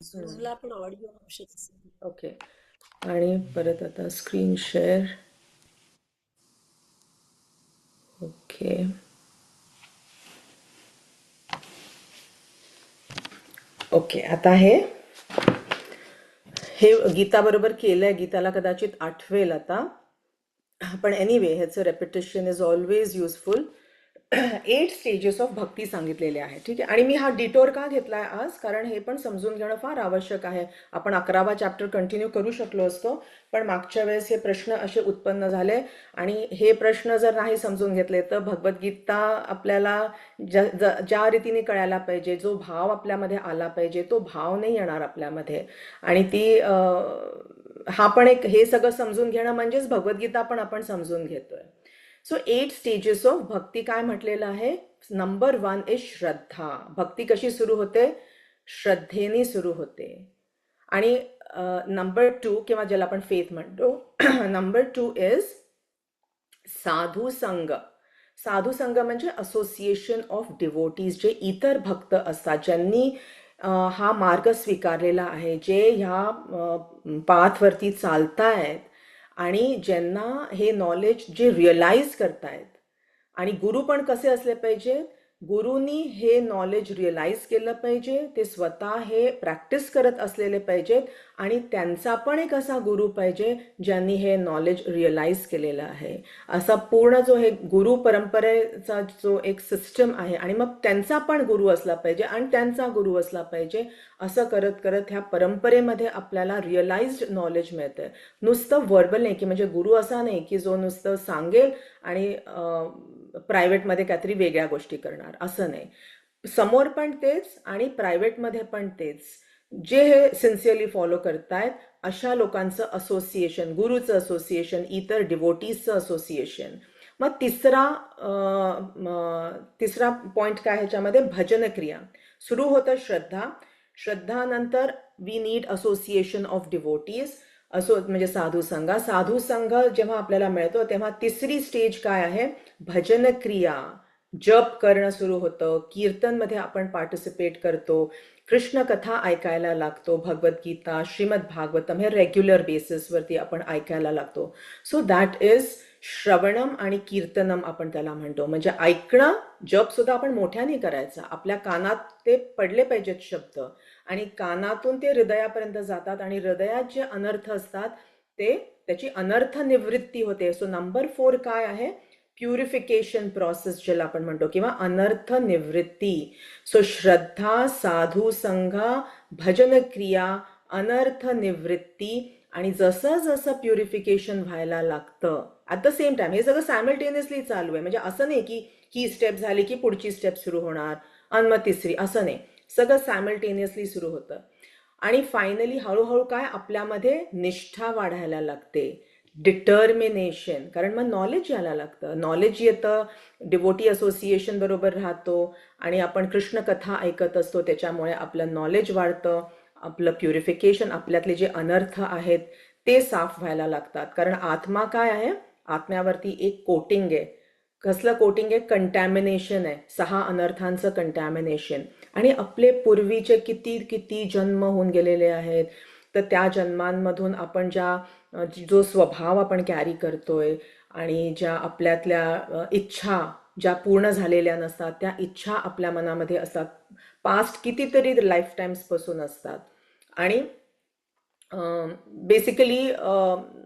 झूमला पण audio option असेल. Okay. आणि परत आता स्क्रीन शेअर. ओके. ओके, आता हे गीता बरोबर केलंय. गीताला कदाचित आठवेल आता, पण एनिवे ह्याचं repetition is always useful. 8 stages of bhakti सांगितलेले आहे. ठीक आहे. आणि मी हा डिटोर का घेतलाय आज, कारण हे पण समजून घेणं फार आवश्यक आहे. आपण 11वा चॅप्टर कंटिन्यू करू शकलो असतो, पण मागच्या वेळेस हे प्रश्न असे उत्पन्न झाले आणि हे प्रश्न जर नाही समजून घेतले तर भगवद्गीता आपल्याला ज्या रीतीने कळायला पाहिजे, जो भाव आपल्यामध्ये आला पाहिजे तो भाव नाही येणार आपल्यामध्ये. आणि हा पण एक, हे सगळं समजून घेणं म्हणजेच भगवद्गीता पण आपण समजून घेतोय. सो 8 स्टेजेस ऑफ भक्ती काय म्हटलेलं आहे. नंबर 1 इज श्रद्धा. भक्ती कशी सुरू होते? श्रद्धेने सुरू होते. आणि नंबर 2, किंवा ज्याला आपण फेथ म्हणतो, नंबर 2 इज साधू संग. साधू संघ म्हणजे असोसिएशन ऑफ डिवोटीज, जे इतर भक्त असतात, ज्यांनी हा मार्ग स्वीकारलेला आहे, जे ह्या पाथवरती चालतायत आणि ज्यांना हे नॉलेज जे रिअलाइज करतायत. आणि गुरु पण कसे असले पाहिजे? गुरुनी हे नॉलेज रिअलाइज केलं पाहिजे, ते स्वतः हे प्रॅक्टिस करत असलेले पाहिजेत आणि त्यांचा पण एक असा गुरु पाहिजे ज्यांनी हे नॉलेज रिअलाइज केलेलं आहे. असा पूर्ण जो हे गुरु परंपरेचा जो एक सिस्टम आहे, आणि मग त्यांचा पण गुरु असला पाहिजे आणि त्यांचा गुरु असला पाहिजे. असं करत करत ह्या परंपरेमध्ये आपल्याला रिअलाइज्ड नॉलेज मिळतंय. नुसतं वर्बल नाही, की म्हणजे गुरु असा नाही की जो नुसतं सांगेल आणि प्रायव्हेटमध्ये काहीतरी वेगळ्या गोष्टी करणार, असं नाही. समोर पण तेच आणि प्रायव्हेटमध्ये पण तेच. जे हे सिन्सिअरली फॉलो करतायत अशा लोकांचं असोसिएशन, गुरुचं असोसिएशन, इतर डिवोटीजचं असोसिएशन. मग तिसरा पॉइंट काय ह्याच्यामध्ये? भजन क्रिया. सुरू होतं श्रद्धा. श्रद्धानंतर we need association of devotees, म्हणजे साधू संघ. साधू संघ जेव्हा आपल्याला मिळतो तेव्हा तिसरी स्टेज काय आहे? भजन क्रिया. जप करणं सुरू होतं, कीर्तनमध्ये आपण पार्टिसिपेट करतो, कृष्ण कथा ऐकायला लागतो, भगवद्गीता, श्रीमद भागवतम हे रेग्युलर बेसिसवरती आपण ऐकायला लागतो. सो दॅट इज श्रवणम आणि कीर्तनम आपण त्याला म्हणतो. म्हणजे ऐकणं, जप सुद्धा आपण मोठ्याने करायचा, आपल्या कानात ते पडले पाहिजेत शब्द, आणि कानातून ते हृदयापर्यंत जातात आणि हृदयात जे अनर्थ असतात ते, त्याची अनर्थ निवृत्ती होते. सो नंबर 4 काय आहे? प्युरिफिकेशन प्रोसेस ज्याला आपण म्हणतो, किंवा अनर्थ निवृत्ती. सो श्रद्धा, साधू संघ, भजन क्रिया, अनर्थ निवृत्ती. आणि जसं जसं प्युरिफिकेशन व्हायला लागतं ॲट द सेम टाइम, हे सगळं सायमल्टेनियसली चालू आहे. म्हणजे असं नाही की ही स्टेप झाली की पुढची स्टेप सुरू होणार आणि मग तिसरी, असं नाही. सगळं सायमल्टेनियसली सुरू होतं. आणि फायनली हळूहळू काय, आपल्यामध्ये निष्ठा वाढायला लागते, डिटर्मिनेशन. कारण मग नॉलेज यायला लागतं, नॉलेज येतं, डिवोटी असोसिएशन बरोबर राहतो आणि आपण कृष्ण कथा ऐकत असतो, त्याच्यामुळे आपलं नॉलेज वाढतं, आपलं प्युरिफिकेशन, आपल्यातले जे अनर्थ आहेत ते साफ व्हायला लागतात. कारण आत्मा काय आहे? आत्म्यावरती एक कोटिंग आहे. कसलं कोटिंग आहे? कंटॅमिनेशन आहे, 6 अनर्थांचं कंटॅमिनेशन. आणि आपले पूर्वीचे किती किती जन्म होऊन गेलेले आहेत, तर त्या जन्मांमधून आपण जो स्वभाव आपण कॅरी करतोय आणि ज्या आपल्यातल्या इच्छा ज्या पूर्ण झालेल्या नसतात, त्या इच्छा आपल्या मनामध्ये असतात, पास्ट कितीतरी लाईफ टाइम्सपासून असतात. आणि बेसिकली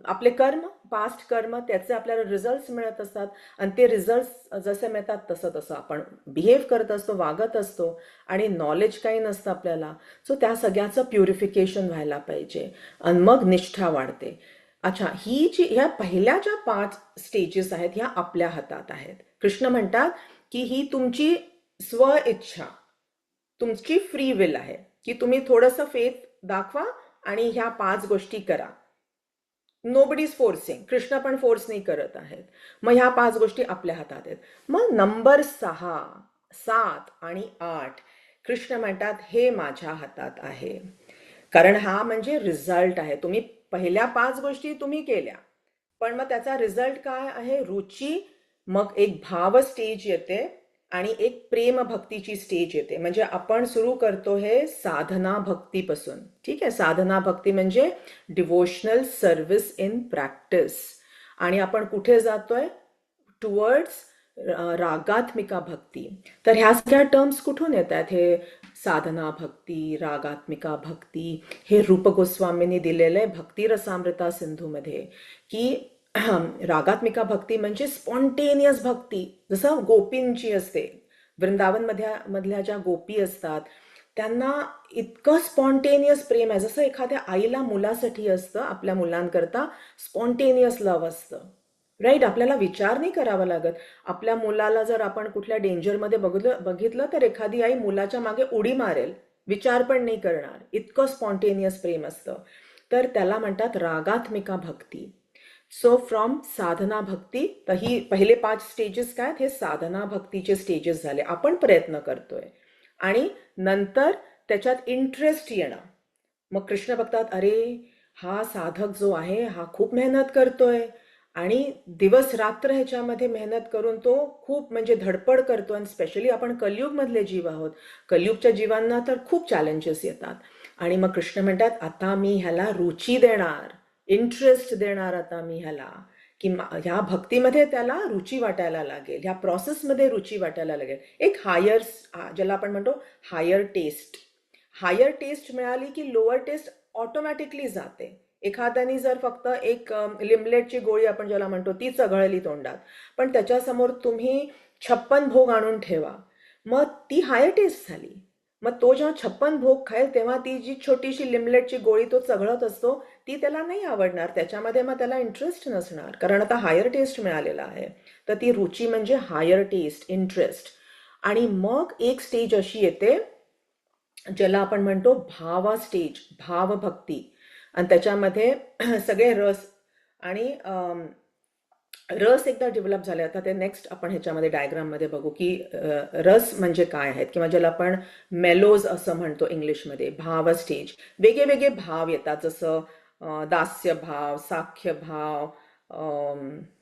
आपले कर्म, पास्ट कर्म, त्याचे आपल्याला रिझल्ट्स मिळत असतात आणि ते रिझल्ट्स जसे मिळतात तसं तसं आपण बिहेव करत असतो, वागत असतो, आणि नॉलेज काही नसतं आपल्याला. सो त्या सगळ्याचं प्युरिफिकेशन व्हायला पाहिजे आणि मग निष्ठा वाढते. अच्छा, ह्या पहिल्या ज्या 5 स्टेजेस आहेत ह्या आपल्या हातात आहेत. कृष्ण म्हणतात की ही तुमची स्व इच्छा, तुमची फ्री विल आहे, की तुम्ही थोडंसं फेथ दाखवा आणि ह्या 5 गोष्टी करा. नोबडी इज फोर्सिंग, कृष्ण पण फोर्स नाही करत आहेत. मग ह्या 5 गोष्टी आपल्या हातात आहेत. मग नंबर 6, 7 आणि 8 कृष्ण म्हणतात हे माझ्या हातात आहे. कारण हा म्हणजे रिझल्ट आहे. तुम्ही पहिल्या 5 गोष्टी तुम्ही केल्या, पण मग त्याचा रिझल्ट काय आहे? रुची. मग एक भाव स्टेज येते, आणि एक प्रेम भक्तीची स्टेज येते. म्हणजे आपण सुरू करतो हे साधना भक्तीपासून. ठीक आहे, साधना भक्ती म्हणजे डिव्होशनल सर्व्हिस इन प्रॅक्टिस. आणि आपण कुठे जातोय? टुवर्ड्स रागात्मिका भक्ती. तर ह्या सगळ्या टर्म्स कुठून येतात? हे साधना भक्ती, रागात्मिका भक्ती, हे रूप गोस्वामींनी दिलेलं आहे भक्ती रसामृता सिंधूमध्ये, की रागात्मिका भक्ती म्हणजे स्पॉन्टेनियस भक्ती, जसं गोपींची असते. मधल्या ज्या गोपी असतात त्यांना इतकं स्पॉन्टेनियस प्रेम आहे, जसं एखाद्या आईला मुलासाठी असतं, आपल्या मुलांकरता स्पॉन्टेनियस लव्ह असतं. राईट, आपल्याला विचार नाही करावा लागत. आपल्या मुलाला जर आपण कुठल्या डेंजरमध्ये बघितलं तर एखादी आई मुलाच्या मागे उडी मारेल, विचार पण नाही करणार, इतकं स्पॉन्टेनियस प्रेम असतं. तर त्याला म्हणतात रागात्मिका भक्ती. सो फ्रॉम साधना भक्ती, तर ही पहिले 5 स्टेजेस काय हे साधना भक्तीचे स्टेजेस झाले. आपण प्रयत्न करतोय आणि नंतर त्याच्यात इंटरेस्ट येणं. मग कृष्ण बघतात, अरे हा साधक जो आहे हा खूप मेहनत करतोय आणि दिवस रात्र ह्याच्यामध्ये मेहनत करून तो खूप म्हणजे धडपड करतो. आणि स्पेशली आपण कलियुगमधले जीव आहोत, कलियुगच्या जीवांना तर खूप चॅलेंजेस येतात. आणि मग कृष्ण म्हणतात, आता मी ह्याला रुची देणार, इंटरेस्ट देणार आता मी ह्याला, की ह्या भक्तीमध्ये त्याला रुची वाटायला लागेल, ह्या प्रोसेसमध्ये रुची वाटायला लागेल. एक हायर, ज्याला आपण म्हणतो हायर टेस्ट, हायर टेस्ट मिळाली की लोअर टेस्ट ऑटोमॅटिकली जाते. एखाद्याने जर फक्त एक लिमलेटची गोळी आपण ज्याला म्हणतो ती चघळली तोंडात, पण त्याच्यासमोर तुम्ही 56 भोग आणून ठेवा, मग ती हायर टेस्ट झाली. मग तो जेव्हा 56 भोग खाईल तेव्हा ती जी छोटीशी लिमलेटची गोळी तो चघळत असतो ती त्याला नाही आवडणार, त्याच्यामध्ये मग त्याला इंटरेस्ट नसणार, कारण आता हायर टेस्ट मिळालेला आहे. तर ती रुची म्हणजे हायर टेस्ट, इंटरेस्ट. आणि मग एक स्टेज अशी येते ज्याला आपण म्हणतो भावा स्टेज, भावभक्ती. आणि त्याच्यामध्ये सगळे रस आणि रस एकदा डेव्हलप झाले, आता ते नेक्स्ट आपण ह्याच्यामध्ये डायग्राममध्ये बघू की रस म्हणजे काय आहेत, किंवा ज्याला आपण मेलोज असं म्हणतो इंग्लिशमध्ये. भाव स्टेज, वेगळे वेगळे भाव येतात, जसं दास्य भाव, साख्य भाव,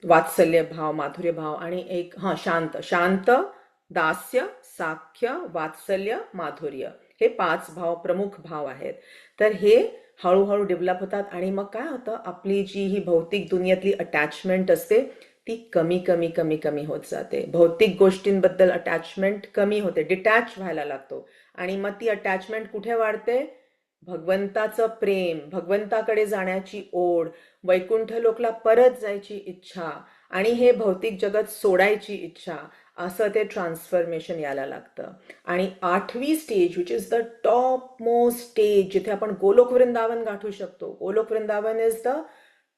वात्सल्य भाव, माधुर्य भाव, आणि एक शांत, शांत, दास्य, साख्य, वात्सल्य, माधुर्य, हे 5 भाव, प्रमुख भाव आहेत. तर हे हळूहळू डेव्हलप होतात. आणि मग काय होतं, आपली जी ही भौतिक दुनियेतली अटॅचमेंट असते ती कमी कमी कमी कमी होत जाते. भौतिक गोष्टींबद्दल अटॅचमेंट कमी होते, डिटॅच व्हायला लागतो. आणि मग ती अटॅचमेंट कुठे वाढते? भगवंताचं प्रेम, भगवंताकडे जाण्याची ओढ, वैकुंठ लोकला परत जायची इच्छा, आणि हे भौतिक जगत सोडायची इच्छा, असं ते ट्रान्सफॉर्मेशन यायला लागतं. आणि 8वी stage, which is the top most stage, जिथे आपण गोलोक वृंदावन गाठू शकतो. Golok Vrindavan is the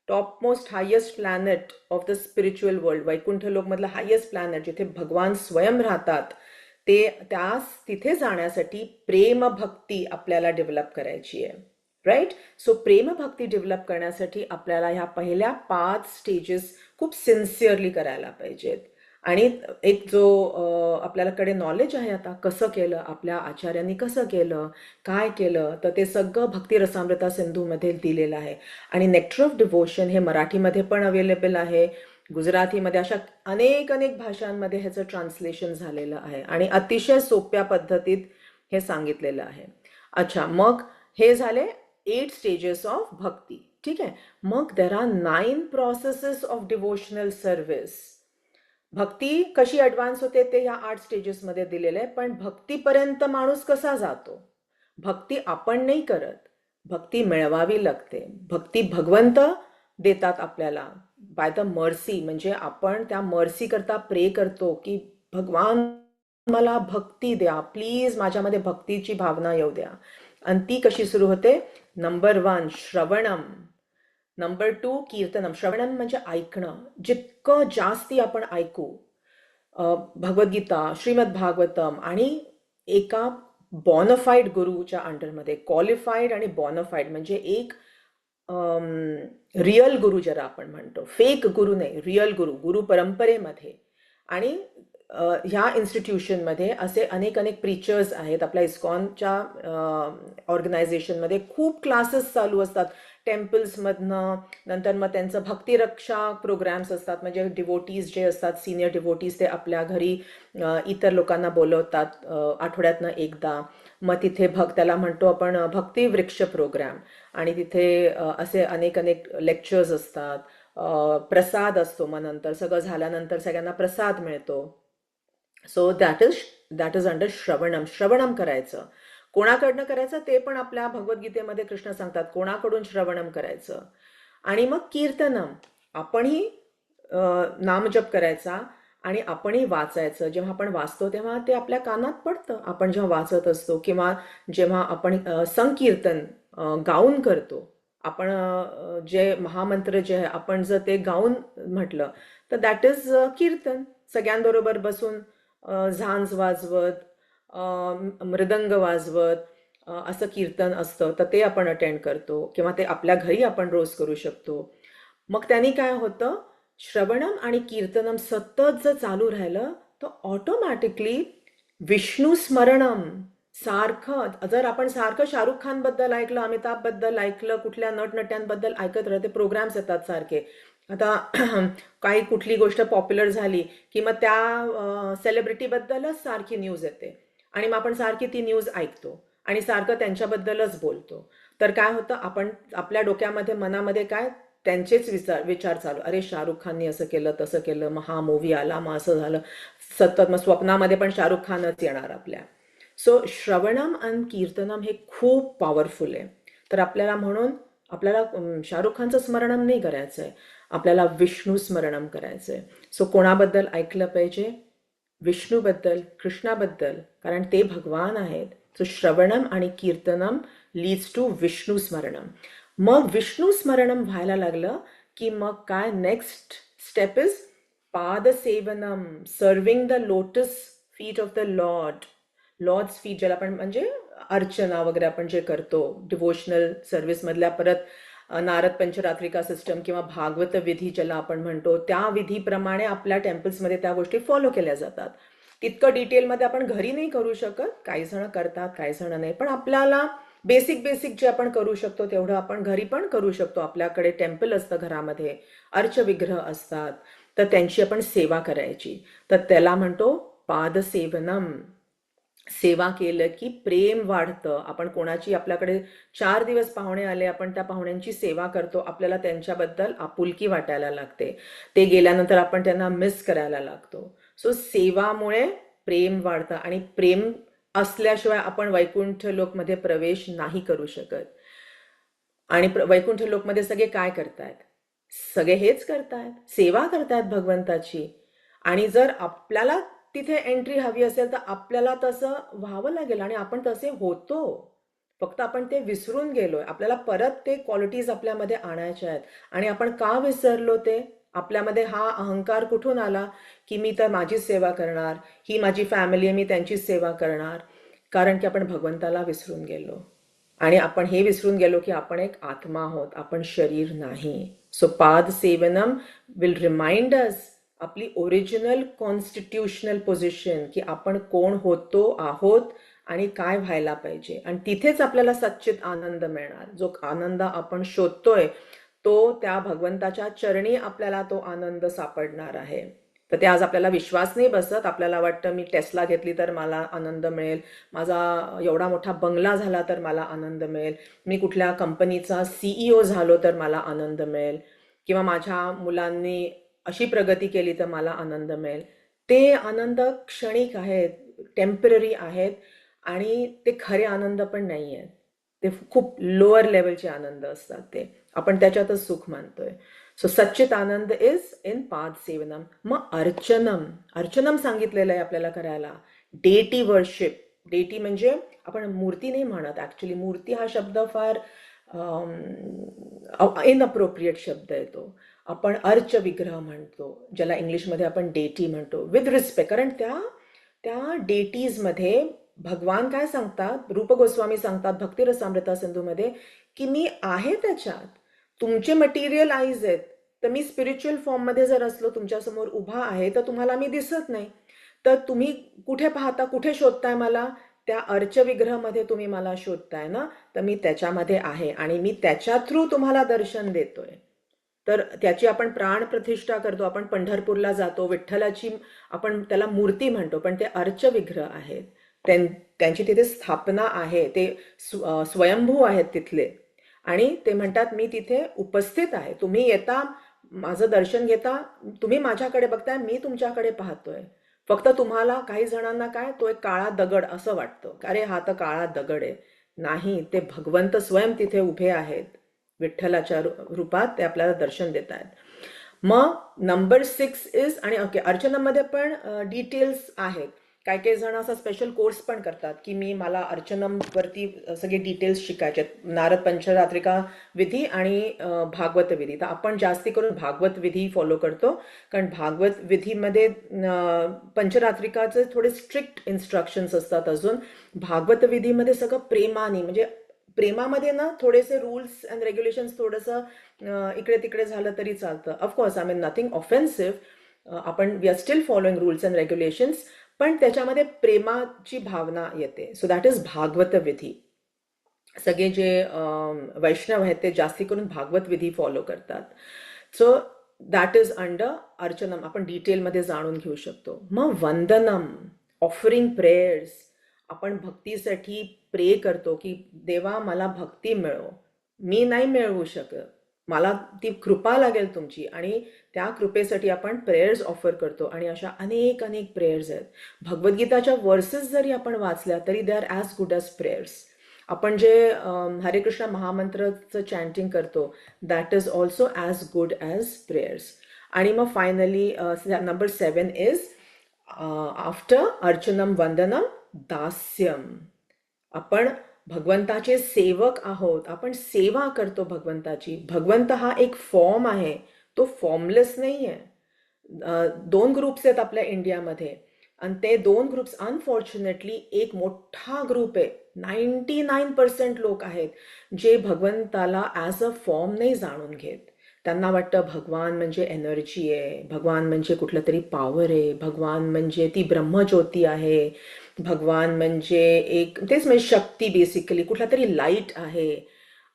top most highest planet of the spiritual world. Vaikuntha लोकमधलं हायेस्ट प्लॅनेट, जिथे भगवान स्वयं राहतात. तिथे जाण्यासाठी प्रेमभक्ती आपल्याला डेव्हलप करायची आहे. राईट, सो प्रेमभक्ती डेव्हलप करण्यासाठी आपल्याला ह्या पहिल्या 5 स्टेजेस खूप सिन्सिअरली करायला पाहिजेत. आणि एक जो आपल्याकडे नॉलेज आहे आता, कसं केलं, आपल्या आचार्यांनी कसं केलं, काय केलं, तर ते सगळं भक्ती रसामृता सिंधूमध्ये दिलेलं आहे. आणि नेक्टर ऑफ डिव्होशन हे मराठीमध्ये पण अवेलेबल आहे, गुजरातीमध्ये, अशा अनेक अनेक भाषांमध्ये ह्याचं ट्रान्सलेशन झालेलं आहे आणि अतिशय सोप्या पद्धतीत हे सांगितलेलं आहे. अच्छा, मग हे झाले 8 स्टेजेस ऑफ भक्ती. ठीक आहे, मग there are 9 processes of devotional service. भक्ती कशी ॲडव्हान्स होते ते ह्या 8 स्टेजेसमध्ये दिलेलं आहे. पण भक्तीपर्यंत माणूस कसा जातो? भक्ती आपण नाही करत, भक्ती मिळवावी लागते. भक्ती भगवंत देतात आपल्याला बाय द मर्सी. म्हणजे आपण त्या मर्सी करता प्रे करतो की भगवान मला भक्ती द्या, प्लीज माझ्यामध्ये भक्तीची भावना येऊ द्या. आणि ती कशी सुरू होते? नंबर 1 श्रवणम, नंबर 2 कीर्तनम. श्रवणम म्हणजे ऐकणं, जितकं जास्ती आपण ऐकू भगवद्गीता, श्रीमद भागवतम, आणि एका बॉनफाईड गुरुच्या अंडरमध्ये, क्वालिफाईड आणि बॉनफाईड, म्हणजे एक रिअल गुरु ज्याला आपण म्हणतो, फेक गुरु नाही, रिअल गुरु, गुरु परंपरेमध्ये. आणि ह्या इन्स्टिट्यूशनमध्ये असे अनेक अनेक प्रीचर्स आहेत. आपल्या इस्कॉनच्या ऑर्गनायझेशनमध्ये खूप क्लासेस चालू असतात टेम्पल्समधनं. नंतर मग त्यांचं भक्तिरक्षा प्रोग्राम्स असतात, म्हणजे डिवोटीज जे असतात, सिनियर डिवोटीज, ते आपल्या घरी इतर लोकांना बोलवतात आठवड्यातनं एकदा. मग तिथे त्याला म्हणतो आपण भक्तिवृक्ष प्रोग्राम. आणि तिथे असे अनेक अनेक लेक्चर्स असतात, प्रसाद असतो. मग नंतर सगळं झाल्यानंतर सगळ्यांना प्रसाद मिळतो. सो दॅट इज अंडर श्रवणम. श्रवणम करायचं. कोणाकडनं करायचं ते पण आपल्या भगवद्गीतेमध्ये कृष्ण सांगतात, कोणाकडून श्रवणम करायचं. आणि मग कीर्तनम, आपणही नामजप करायचा आणि आपणही वाचायचं. जेव्हा आपण वाचतो तेव्हा ते आपल्या कानात पडतं, आपण जेव्हा वाचत असतो, किंवा जेव्हा आपण संकीर्तन गाऊन करतो. आपण जे महामंत्र जे आहे आपण जर ते गाऊन म्हटलं तर दॅट इज कीर्तन. सगळ्यांबरोबर बसून झांज वाजवत, मृदंग वाजवत असं कीर्तन असतं, तर ते आपण अटेंड करतो, किंवा ते आपल्या घरी आपण रोज करू शकतो. मग त्यांनी काय होतं, श्रवणम आणि कीर्तनम सतत जर चालू राहिलं तर ऑटोमॅटिकली विष्णू स्मरणम सारखं, जर आपण सारखं शाहरुख खान बद्दल ऐकलं, अमिताभ बद्दल ऐकलं, कुठल्या नटनट्यांबद्दल ऐकत राहते, प्रोग्राम्स येतात सारखे. आता काही कुठली गोष्ट पॉप्युलर झाली की मग त्या सेलिब्रिटीबद्दलच सारखी न्यूज येते, आणि मग आपण सारखी ती न्यूज ऐकतो आणि सारखं त्यांच्याबद्दलच बोलतो. तर काय होतं, आपण आपल्या डोक्यामध्ये मनामध्ये काय त्यांचेच विचार चालू, अरे शाहरुख खाननी असं केलं तसं केलं, मग हा मूवी आला, मग असं झालं, सतत. मग स्वप्नामध्ये पण शाहरुख खानच येणार आपल्या. सो श्रवणम आणि कीर्तनम हे खूप पॉवरफुल आहे. तर आपल्याला शाहरुख खानचं स्मरणम नाही करायचं आहे, आपल्याला विष्णू स्मरणम करायचं आहे. सो कोणाबद्दल ऐकलं पाहिजे? विष्णूबद्दल, कृष्णाबद्दल, कारण ते भगवान आहेत. सो श्रवणम आणि कीर्तनम लीड्स टू विष्णू स्मरणम. मग विष्णू स्मरणम व्हायला लागलं की मग काय, नेक्स्ट स्टेप इज पादसेवनम, serving the lotus feet of the lord's feet, ज्याला आपण म्हणजे अर्चना वगैरे आपण जे करतो डिवोशनल सर्व्हिसमधल्या, परत नारद पंचरात्रिका सिस्टम किंवा भागवत विधी ज्याला आपण म्हणतो, त्या विधीप्रमाणे आपल्या टेम्पल्समध्ये त्या गोष्टी फॉलो केल्या जातात. तितकं डिटेलमध्ये आपण घरी नाही करू शकत, काही जण करतात काही जण नाही, पण आपल्याला बेसिक जे आपण करू शकतो तेवढं आपण घरी पण करू शकतो. आपल्याकडे टेम्पल असतं घरामध्ये, अर्चविग्रह असतात, तर त्यांची आपण सेवा करायची. तर त्याला म्हणतो पादसेवनम. सेवा केलं की प्रेम वाढतं. आपण कोणाची, आपल्याकडे 4 दिवस पाहुणे आले, आपण त्या पाहुण्यांची सेवा करतो, आपल्याला त्यांच्याबद्दल आपुलकी वाटायला लागते. ते गेल्यानंतर आपण त्यांना मिस करायला लागतो. सो सेवामुळे प्रेम वाढतं, आणि प्रेम असल्याशिवाय आपण वैकुंठ लोकमध्ये प्रवेश नाही करू शकत. आणि वैकुंठ लोकमध्ये सगळे काय करतायत? सगळे हेच करतायत, सेवा करतायत भगवंताची. आणि जर आपल्याला तिथे एंट्री हवी असेल तर आपल्याला तसं व्हावं लागेल, आणि आपण तसे होतो. फक्त आपण ते विसरून गेलोय. आपल्याला परत ते क्वालिटीज आपल्यामध्ये आणायच्या आहेत. आणि आपण का विसरलो ते? आपल्यामध्ये हा अहंकार कुठून आला की मी तर माझीच सेवा करणार, ही माझी फॅमिली आहे, मी त्यांचीच सेवा करणार. कारण की आपण भगवंताला विसरून गेलो, आणि आपण हे विसरून गेलो की आपण एक आत्मा आहोत, आपण शरीर नाही. सो पाद सेवनम विल रिमाइंड अस आपली ओरिजिनल कॉन्स्टिट्यूशनल पोझिशन, की आपण कोण होतो आहोत आणि काय व्हायला पाहिजे. आणि तिथेच आपल्याला सच्चित आनंद मिळणार. जो आनंद आपण शोधतोय तो त्या भगवंताच्या चरणी आपल्याला तो आनंद सापडणार आहे. तर ते आज आपल्याला विश्वास नाही बसत. आपल्याला वाटतं मी टेस्ला घेतली तर मला आनंद मिळेल, माझा एवढा मोठा बंगला झाला तर मला आनंद मिळेल, मी कुठल्या कंपनीचा CEO झालो तर मला आनंद मिळेल, किंवा माझ्या मुलांनी अशी प्रगती केली तर मला आनंद मिळेल. ते आनंद क्षणिक आहेत, टेम्पररी आहेत, आणि ते खरे आनंद पण नाही आहेत. ते खूप लोअर लेवलचे आनंद असतात. ते आपण त्याच्यातच सुख मानतोय. So Sachchit Anand is in पाद सेवनम. मग अर्चनम सांगितलेलं आहे आपल्याला करायला. डेटी वर्शिप. डेटी म्हणजे आपण मूर्ती नाही म्हणत, ऍक्च्युली मूर्ती हा शब्द फार इनअप्रोप्रिएट शब्द आहे तो. आपण अर्च विग्रह म्हणतो, ज्याला इंग्लिशमध्ये आपण डेटी म्हणतो, विथ रिस्पेक्ट. कारण त्या डेटीजमध्ये भगवान काय सांगतात, रूप गोस्वामी सांगतात भक्तिरसामृता सिंधूमध्ये, की मी आहे त्याच्यात. तुमचे मटेरियल आईज आहेत, तर मी स्पिरिच्युअल फॉर्ममध्ये जर असलो तुमच्यासमोर उभा आहे तर तुम्हाला मी दिसत नाही. तर तुम्ही कुठे पाहता, कुठे शोधताय मला? त्या अर्चविग्रहमध्ये तुम्ही मला शोधताय ना, तर मी त्याच्यामध्ये आहे आणि मी त्याच्या थ्रू तुम्हाला दर्शन देतोय. तर त्याची आपण प्राणप्रतिष्ठा करतो, आपण पंढरपूरला जातो, विठ्ठलाची आपण त्याला मूर्ती म्हणतो, पण ते अर्चविग्रह आहेत. त्यांची तिथे स्थापना आहे, ते स्वयंभू आहेत तिथले. आणि ते म्हणतात मी तिथे उपस्थित आहे, तुम्ही येता, माझं दर्शन घेता, तुम्ही माझ्याकडे बघताय, मी तुमच्याकडे पाहतोय. फक्त तुम्हाला काही जणांना काय तो एक काळा दगड असं वाटतं, अरे हा तर काळा दगड आहे. नाही, ते भगवंत स्वयं तिथे उभे आहेत, विठ्ठलाच्या रूपात ते आपल्याला दर्शन देत आहेत. मग नंबर 6 इज, आणि ओके अर्चनामध्ये पण डिटेल्स आहेत. काही काही जण असा स्पेशल कोर्स पण करतात की मला अर्चनमवरती सगळे डिटेल्स शिकायचे आहेत, नारद पंचरात्रिका विधी आणि भागवत विधी. तर आपण जास्ती करून भागवत विधी फॉलो करतो, कारण भागवत विधीमध्ये पंचरात्रिकाचे थोडे स्ट्रिक्ट इन्स्ट्रक्शन्स असतात. अजून भागवत विधीमध्ये सगळं प्रेमाने, म्हणजे प्रेमामध्ये ना थोडेसे रूल्स अँड रेग्युलेशन्स थोडंसं इकडे तिकडे झालं तरी चालतं. Of course I mean nothing offensive, आपण we are still following rules and regulations, पण त्याच्यामध्ये प्रेमाची भावना येते. सो दॅट इज भागवत विधी. सगळे जे वैष्णव आहेत ते जास्ती करून भागवत विधी फॉलो करतात. सो दॅट इज अंडर अर्चनम, आपण डिटेलमध्ये जाणून घेऊ शकतो. मग वंदनम, ऑफरिंग प्रेयर्स, आपण भक्तीसाठी प्रे करतो की देवा मला भक्ती मिळो, मी नाही मिळवू शकत, मला ती कृपा लागेल तुमची, आणि त्या कृपेसाठी आपण प्रेयर्स ऑफर करतो. आणि अशा अनेक अनेक प्रेयर्स आहेत. भगवद्गीताच्या वर्सेस जरी आपण वाचल्या तरी they are as good as prayers. आपण जे हरे कृष्ण महामंत्रचं चॅन्टिंग करतो, that is also as good as prayers. आणि मग फायनली नंबर 7 इज आफ्टर अर्चनम वंदनम दास्यम. आपण भगवंताचे सेवक आहोत, आपण सेवा करतो भगवंताची. भगवंत हा एक फॉर्म आहे, तो फॉर्मलेस नाही आहे. 2 ग्रुप्स आहेत आपल्या इंडियामध्ये, आणि ते 2 ग्रुप्स अनफॉर्च्युनेटली, एक मोठा ग्रुप आहे, 99% लोक आहेत जे भगवंताला ॲज अ फॉर्म नाही जाणून घेत. त्यांना वाटतं भगवान म्हणजे एनर्जी आहे, भगवान म्हणजे कुठलं तरी पॉवर आहे, भगवान म्हणजे ती ब्रह्मज्योती आहे, भगवान म्हणजे एक तेच म्हणजे शक्ती, बेसिकली कुठला तरी लाईट आहे.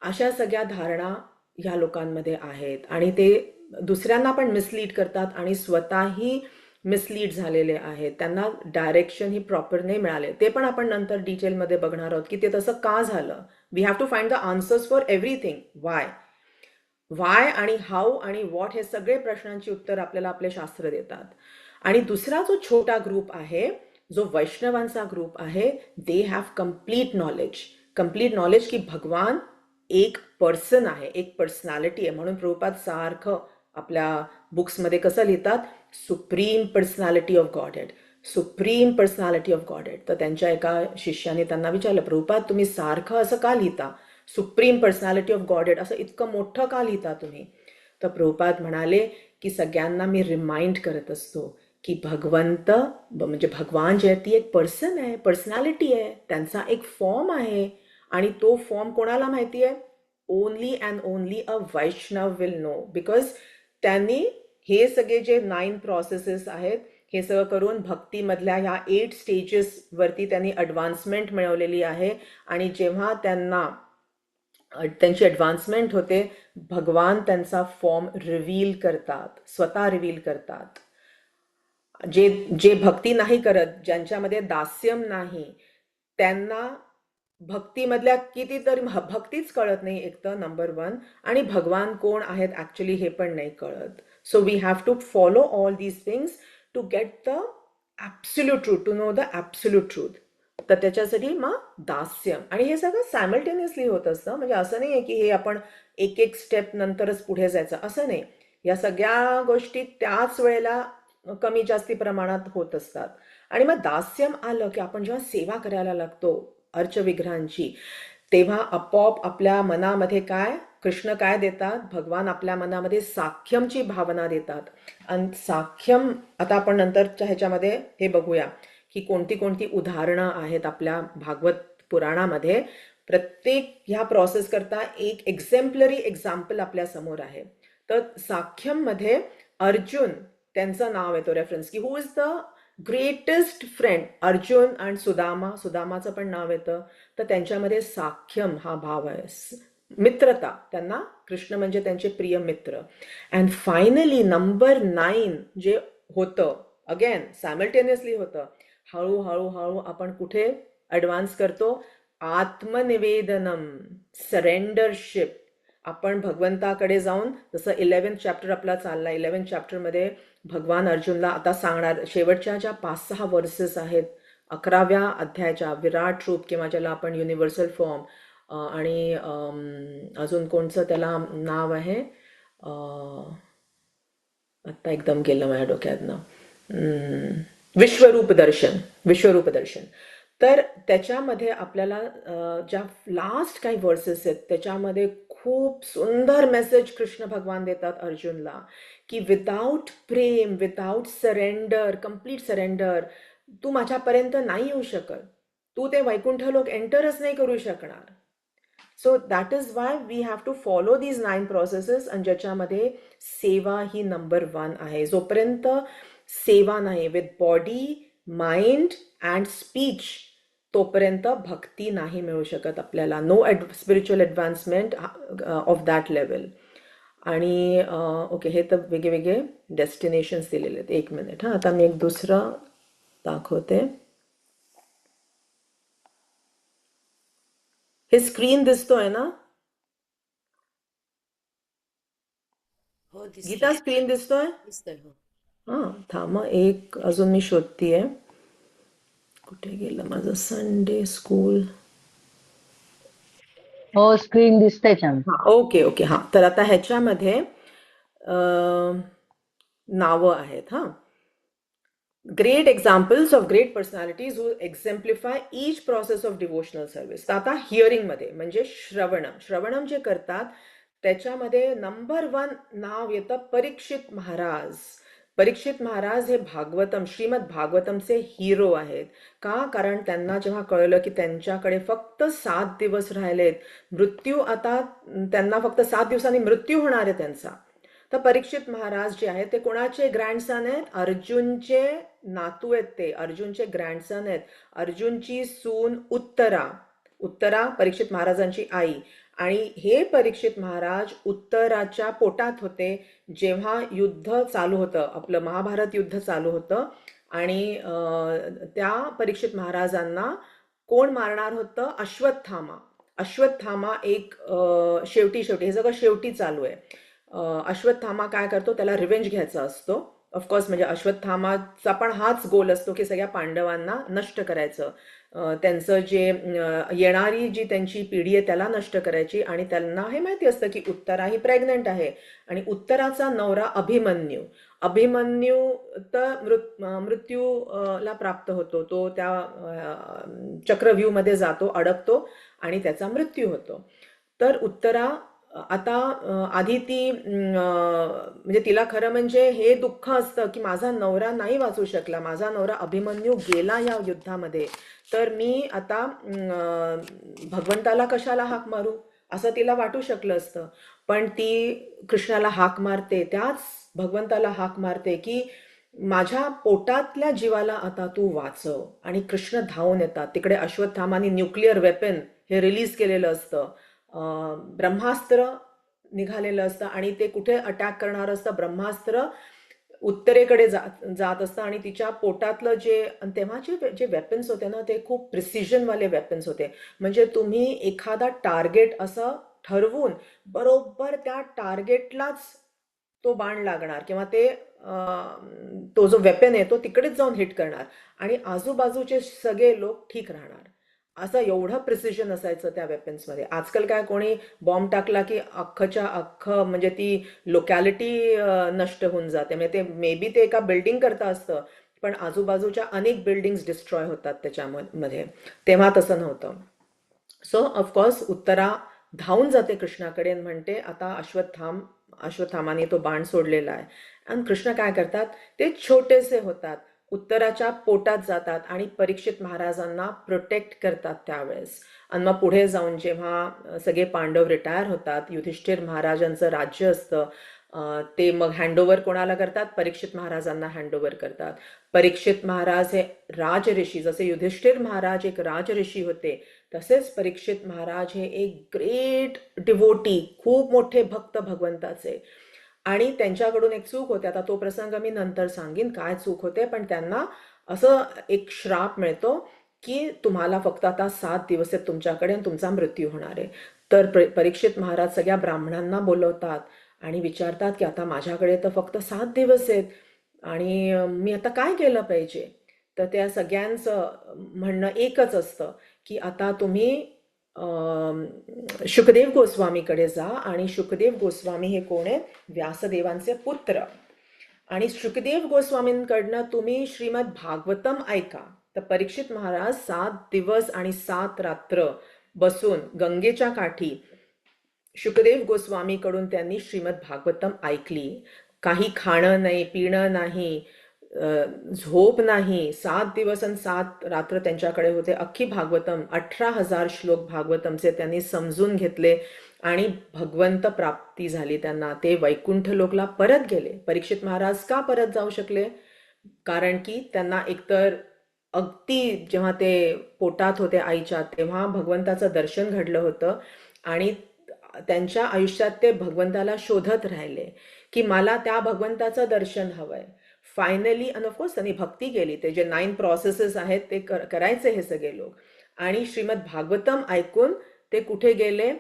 अशा सगळ्या धारणा ह्या लोकांमध्ये आहेत, आणि ते दुसऱ्यांना पण मिसलीड करतात आणि स्वतःही मिसलीड झालेले आहेत. त्यांना डायरेक्शन ही प्रॉपर नाही मिळाले. ते पण आपण नंतर डिटेलमध्ये बघणार आहोत की ते तसं का झालं. We have to find the answers for everything. Why आणि हाऊ आणि व्हॉट, हे सगळे प्रश्नांची उत्तर आपल्याला आपले शास्त्र देतात. आणि दुसरा जो छोटा ग्रुप आहे, जो वैष्णवांचा ग्रुप आहे, दे हॅव कम्प्लीट नॉलेज की भगवान एक पर्सन आहे, एक पर्सनॅलिटी आहे. म्हणून प्रभुपाद सारखं आपल्या बुक्समध्ये कसं लिहितात, supreme personality of godhead, supreme personality of godhead. तर त्यांच्या एका शिष्याने त्यांना विचारलं, प्रभुपाद तुम्ही सारखं असं का लिहिता, सुप्रीम पर्सनॅलिटी ऑफ गॉडहेड, असं इतकं मोठं का लिहिता तुम्ही? तर प्रभुपाद म्हणाले की सगळ्यांना मी रिमाइंड करत असतो की भगवंत म्हणजे भगवान जे आहे ती एक पर्सन आहे, पर्सनॅलिटी आहे, त्यांचा एक फॉर्म आहे. आणि तो फॉर्म कोणाला माहिती आहे? Only and only a Vaishnav will know. Because त्यांनी हे सगळे जे 9 प्रोसेसेस आहेत हे सगळं करून भक्तीमधल्या ह्या 8 स्टेजेस वरती त्यांनी ॲडव्हान्समेंट मिळवलेली आहे. आणि जेव्हा त्यांची ॲडव्हान्समेंट होते, भगवान त्यांचा फॉर्म रिव्हील करतात, स्वतः रिव्हील करतात. जे भक्ती नाही करत, ज्यांच्यामध्ये दास्यम नाही, त्यांना भक्तीमधल्या कितीतरी भक्तीच कळत नाही एक तर, नंबर 1, आणि भगवान कोण आहेत ॲक्च्युली हे पण नाही कळत. So we have to follow all these things to get the absolute truth, to know the absolute truth. तर त्याच्यासाठी मग दास्यम. आणि हे सगळं सायमल्टेनियसली होत असतं, म्हणजे असं नाही आहे की हे आपण एक स्टेप नंतरच पुढे जायचं, असं नाही. या सगळ्या गोष्टी त्याच वेळेला कमी जास्ती प्रमाणात होत असतात. आणि मग दास्यम आलं की आपण जेव्हा सेवा करायला लागतो अर्चविग्रहांची, तेव्हा आपोआप आपल्या मनामध्ये काय, कृष्ण काय देतात, भगवान आपल्या मनामध्ये साख्यमची भावना देतात. आणि साख्यम, आता आपण नंतरच्या ह्याच्यामध्ये हे बघूया की कोणती कोणती उदाहरणं आहेत आपल्या भागवत पुराणामध्ये. प्रत्येक ह्या प्रोसेस करता एक एक्झेम्पलरी एक्झाम्पल आपल्या समोर आहे. तर साख्यम मध्ये अर्जुन, त्यांचं नाव येतो रेफरन्स की who is the greatest friend Arjun आणि सुदामाचं पण नाव येतं. तर त्यांच्यामध्ये साख्यम हा भाव आहे, मित्रता. त्यांना कृष्ण म्हणजे त्यांचे प्रिय मित्र. अँड फायनली नंबर 9 जे होतं, अगेन सायमल्टेनियसली होतं. हळूहळू हळू आपण कुठे ॲडव्हान्स करतो? आत्मनिवेदनम, सरेंडरशिप. आपण भगवंताकडे जाऊन, जसं 11th चॅप्टर आपला चालला, 11th चॅप्टरमध्ये भगवान अर्जुनला आता सांगणार, शेवटच्या ज्या 5-6 वर्सेस आहेत 11व्या अध्यायाच्या, विराट रूप किंवा ज्याला आपण युनिव्हर्सल फॉर्म, आणि अजून कोणचं त्याला नाव आहे, आत्ता एकदम गेलं माझ्या डोक्यातनं, विश्वरूप दर्शन. तर त्याच्यामध्ये आपल्याला ज्या लास्ट काही वर्सेस आहेत त्याच्यामध्ये खूप सुंदर मेसेज कृष्ण भगवान देतात अर्जुनला, की विदाउट प्रेम, विदाउट सरेंडर, कम्प्लीट सरेंडर, तू माझ्यापर्यंत नाही येऊ शकत. तू ते वैकुंठ लोक एंटरच नाही करू शकणार. So that is why we have to follow these 9 processes. आणि ज्याच्यामध्ये सेवा ही नंबर 1 आहे. जोपर्यंत सेवा नाही with body, mind and speech, तोपर्यंत भक्ती नाही मिळू शकत आपल्याला. No spiritual advancement of that level. आणि ओके, हे तर वेगळे डेस्टिनेशन्स दिलेले आहेत. 1 मिनिट हां, आता मी एक दुसरं दाखवते. हे स्क्रीन दिसतोय ना? हो गीता, दिसतोय स्क्रीन दिसतोय? दिसतोय हो. हां, थांबा, एक अजून मी शोधतीये. कुठे गेलं माझं संडे स्कूल? हो, स्क्रीन दिसते छान. हां, ओके. हां, तर आता ह्याच्यामध्ये नावं आहेत. हां, great examples of great personalities who exemplify each process of devotional service. तर आता हिअरिंगमध्ये म्हणजे श्रवणम जे करतात त्याच्यामध्ये नंबर 1 नाव येतं परीक्षित महाराज. परीक्षित महाराज हे भागवतम, श्रीमद भागवतमचे हिरो आहेत. का? कारण त्यांना जेव्हा कळलं की त्यांच्याकडे फक्त 7 दिवस राहिलेत, मृत्यू आता, त्यांना फक्त 7 दिवसांनी मृत्यू होणार आहे त्यांचा. तर परीक्षित महाराज जे आहेत ते कोणाचे ग्रँडसन आहेत? अर्जुनचे नातू आहेत. ते अर्जुनचे ग्रँडसन आहेत. अर्जुनची सून उत्तरा परीक्षित महाराजांची आई. आणि हे परीक्षित महाराज उत्तराच्या पोटात होते जेव्हा युद्ध चालू होतं, आपलं महाभारत युद्ध चालू होतं. आणि त्या परीक्षित महाराजांना कोण मारणार होतं? अश्वत्थामा एक शेवटी हे सगळं शेवटी चालू आहे. अश्वत्थामा काय करतो? त्याला रिव्हेंज घ्यायचा असतो. ऑफकोर्स म्हणजे अश्वत्थामाचा पण हाच गोल असतो की सगळ्या पांडवांना नष्ट करायचं. त्यांचं जे येणारी जी त्यांची पिढी आहे त्याला नष्ट करायची. आणि त्यांना हे माहिती असतं की उत्तरा ही प्रेग्नंट आहे. आणि उत्तराचा नवरा अभिमन्यू तर मृत्यूला प्राप्त होतो. तो त्या चक्रव्यूहमध्ये जातो, अडकतो आणि त्याचा मृत्यू होतो. तर उत्तरा आता आधी ती म्हणजे तिला खरं म्हणजे हे दुःख असतं की माझा नवरा नाही वाचू शकला, माझा नवरा अभिमन्यू गेला या युद्धामध्ये, तर मी आता भगवंताला कशाला हाक मारू असं तिला वाटू शकलं असतं. पण ती कृष्णाला हाक मारते, त्याच भगवंताला हाक मारते की माझ्या पोटातल्या जीवाला आता तू वाचव. आणि कृष्ण धावून येतात. तिकडे अश्वत्थामाने न्यूक्लिअर वेपन हे रिलीज केलेलं असतं, ब्रह्मास्त्र निघालेलं असतं. आणि ते कुठे अटॅक करणार असतं? ब्रह्मास्त्र उत्तरेकडे जात असतं. आणि तिच्या पोटातलं तेव्हाचे जे वेपन्स होते ना ते खूप प्रिसिजनवाले वेपन्स होते. म्हणजे तुम्ही एखादा टार्गेट असं ठरवून बरोबर त्या टार्गेटलाच तो बाण लागणार किंवा तो जो वेपन आहे तो तिकडेच जाऊन हिट करणार आणि आजूबाजूचे सगळे लोक ठीक राहणार. असं एवढं प्रिसिजन असायचं त्या वेपन्समध्ये. आजकाल काय, कोणी बॉम्ब टाकला की अख्खच्या अख्खं म्हणजे ती लोकॅलिटी नष्ट होऊन जाते. म्हणजे ते मे बी ते एका बिल्डिंग करता असतं पण आजूबाजूच्या अनेक बिल्डिंग्स डिस्ट्रॉय होतात त्याच्यामध्ये. तेव्हा तसं नव्हतं. सो ऑफकोर्स उत्तरा धावून जाते कृष्णाकडे आणि म्हणते आता अश्वत्थामाने तो बाण सोडलेला आहे. आणि कृष्ण काय करतात? ते छोटेसे होतात, उत्तराच्या पोटात जातात आणि परीक्षित महाराजांना प्रोटेक्ट करतात त्यावेळेस. आणि मग पुढे जाऊन जेव्हा सगळे पांडव रिटायर होतात, युधिष्ठिर महाराजांचं राज्य असतं, ते मग हँडओव्हर कोणाला करतात? परीक्षित महाराजांना हँडओव्हर करतात. परीक्षित महाराज हे राजऋषी, जसे युधिष्ठिर महाराज एक राजऋषी होते, तसेच परीक्षित महाराज हे एक ग्रेट डिवोटी, खूप मोठे भक्त भगवंताचे. आणि त्यांच्याकडून एक चूक होते, आता तो प्रसंग मी नंतर सांगेन काय चूक होते, पण त्यांना असं एक श्राप मिळतो की तुम्हाला फक्त आता 7 दिवस आहेत तुमच्याकडे आणि तुमचा मृत्यू होणार आहे. तर परीक्षित महाराज सगळ्या ब्राह्मणांना बोलवतात आणि विचारतात की आता माझ्याकडे तर फक्त 7 दिवस आहेत आणि मी आता काय केलं पाहिजे. तर त्या सगळ्यांचं म्हणणं एकच असतं की आता तुम्ही शुकदेव गोस्वामीकडे जा. आणि शुकदेव गोस्वामी हे कोण आहेत? व्यासदेवांचे पुत्र. आणि शुकदेव गोस्वामींकडनं तुम्ही श्रीमद भागवतम ऐका. तर परीक्षित महाराज 7 दिवस आणि 7 रात्र बसून गंगेच्या काठी शुकदेव गोस्वामीकडून त्यांनी श्रीमद भागवतम ऐकली. काही खाणं नाही, पिणं नाही, झोप नाही. 7 दिवस आणि 7 रात्र त्यांच्याकडे होते. अख्खी भागवतम 18,000 श्लोक भागवतमचे त्यांनी समजून घेतले आणि भगवंत प्राप्ती झाली त्यांना. ते वैकुंठ लोकला परत गेले. परीक्षित महाराज का परत जाऊ शकले? कारण की त्यांना एकतर अगदी जेव्हा ते पोटात होते आईच्या, तेव्हा भगवंताचं दर्शन घडलं होतं आणि त्यांच्या आयुष्यात ते भगवंताला शोधत राहिले की मला त्या भगवंताचं दर्शन हवंय. फायनली आणि ऑफकोर्स त्यांनी भक्ती केली. ते जे 9 प्रोसेसेस आहेत ते करायचे हे सगळे लोक. आणि श्रीमद भागवतम ऐकून ते कुठे गेले?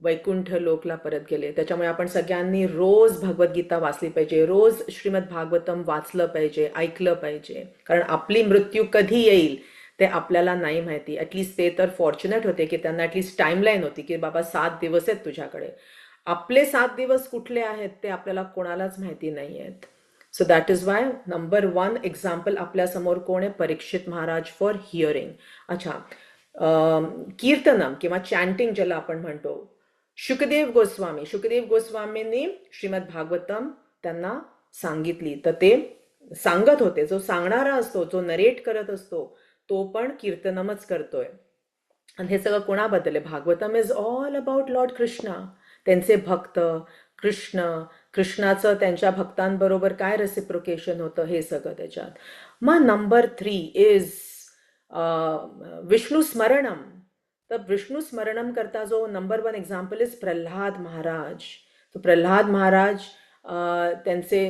वैकुंठ लोकला परत गेले. त्याच्यामुळे आपण सगळ्यांनी रोज भगवद्गीता वाचली पाहिजे, रोज श्रीमद भागवतम वाचलं पाहिजे, ऐकलं पाहिजे. कारण आपली मृत्यू कधी येईल ते आपल्याला नाही माहिती. ॲटलिस्ट ते तर फॉर्च्युनेट होते की त्यांना ॲटलिस्ट टाईमलाईन होती की बाबा 7 दिवस आहेत तुझ्याकडे. आपले 7 दिवस कुठले आहेत ते आपल्याला कोणालाच माहिती नाही आहेत. So that is Y number 1 example आपल्यासमोर कोण आहे? परीक्षित महाराज फॉर हिअरिंग. अच्छा, कीर्तनम किंवा चॅन्टिंग ज्याला आपण म्हणतो, शुकदेव गोस्वामींनी श्रीमद भागवतम त्यांना सांगितली. तर ते सांगत होते. जो सांगणारा असतो, जो नरेट करत असतो, तो पण कीर्तनमच करतोय. आणि हे सगळं कोणाबद्दल आहे? Bhagavatam is all about Lord Krishna, त्यांचे भक्त, कृष्णाचं त्यांच्या भक्तांबरोबर काय रेसिप्रोकेशन होतं हे सगळं त्याच्यात. मग नंबर 3 इज विष्णू स्मरणम. तर विष्णू स्मरणम करता जो number 1 example is Pralhad Maharaj. तो प्रल्हाद महाराज त्यांचे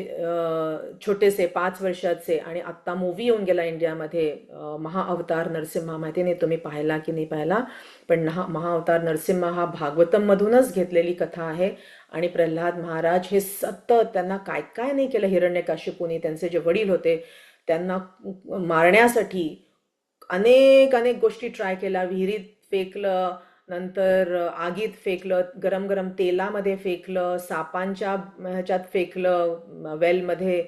छोटेसे 5 वर्षाचे, आणि आत्ता मूवी येऊन गेला इंडियामध्ये महाअवतार नरसिम्हा. माहिती नाही तुम्ही पाहिला की नाही पाहिला, पण महाअवतार नरसिम्हा हा भागवतममधूनच घेतलेली कथा आहे. आणि प्रल्हाद महाराज हे सतत त्यांना काय काय नाही केलं हिरण्यकाशिपूने. त्यांचे जे वडील होते त्यांना मारण्यासाठी अनेक गोष्टी ट्राय केल्या. विहिरीत फेकलं, नंतर आगीत फेकलं, गरम गरम तेलामध्ये फेकलं, सापांच्या ह्याच्यात फेकलं, वेलमध्ये,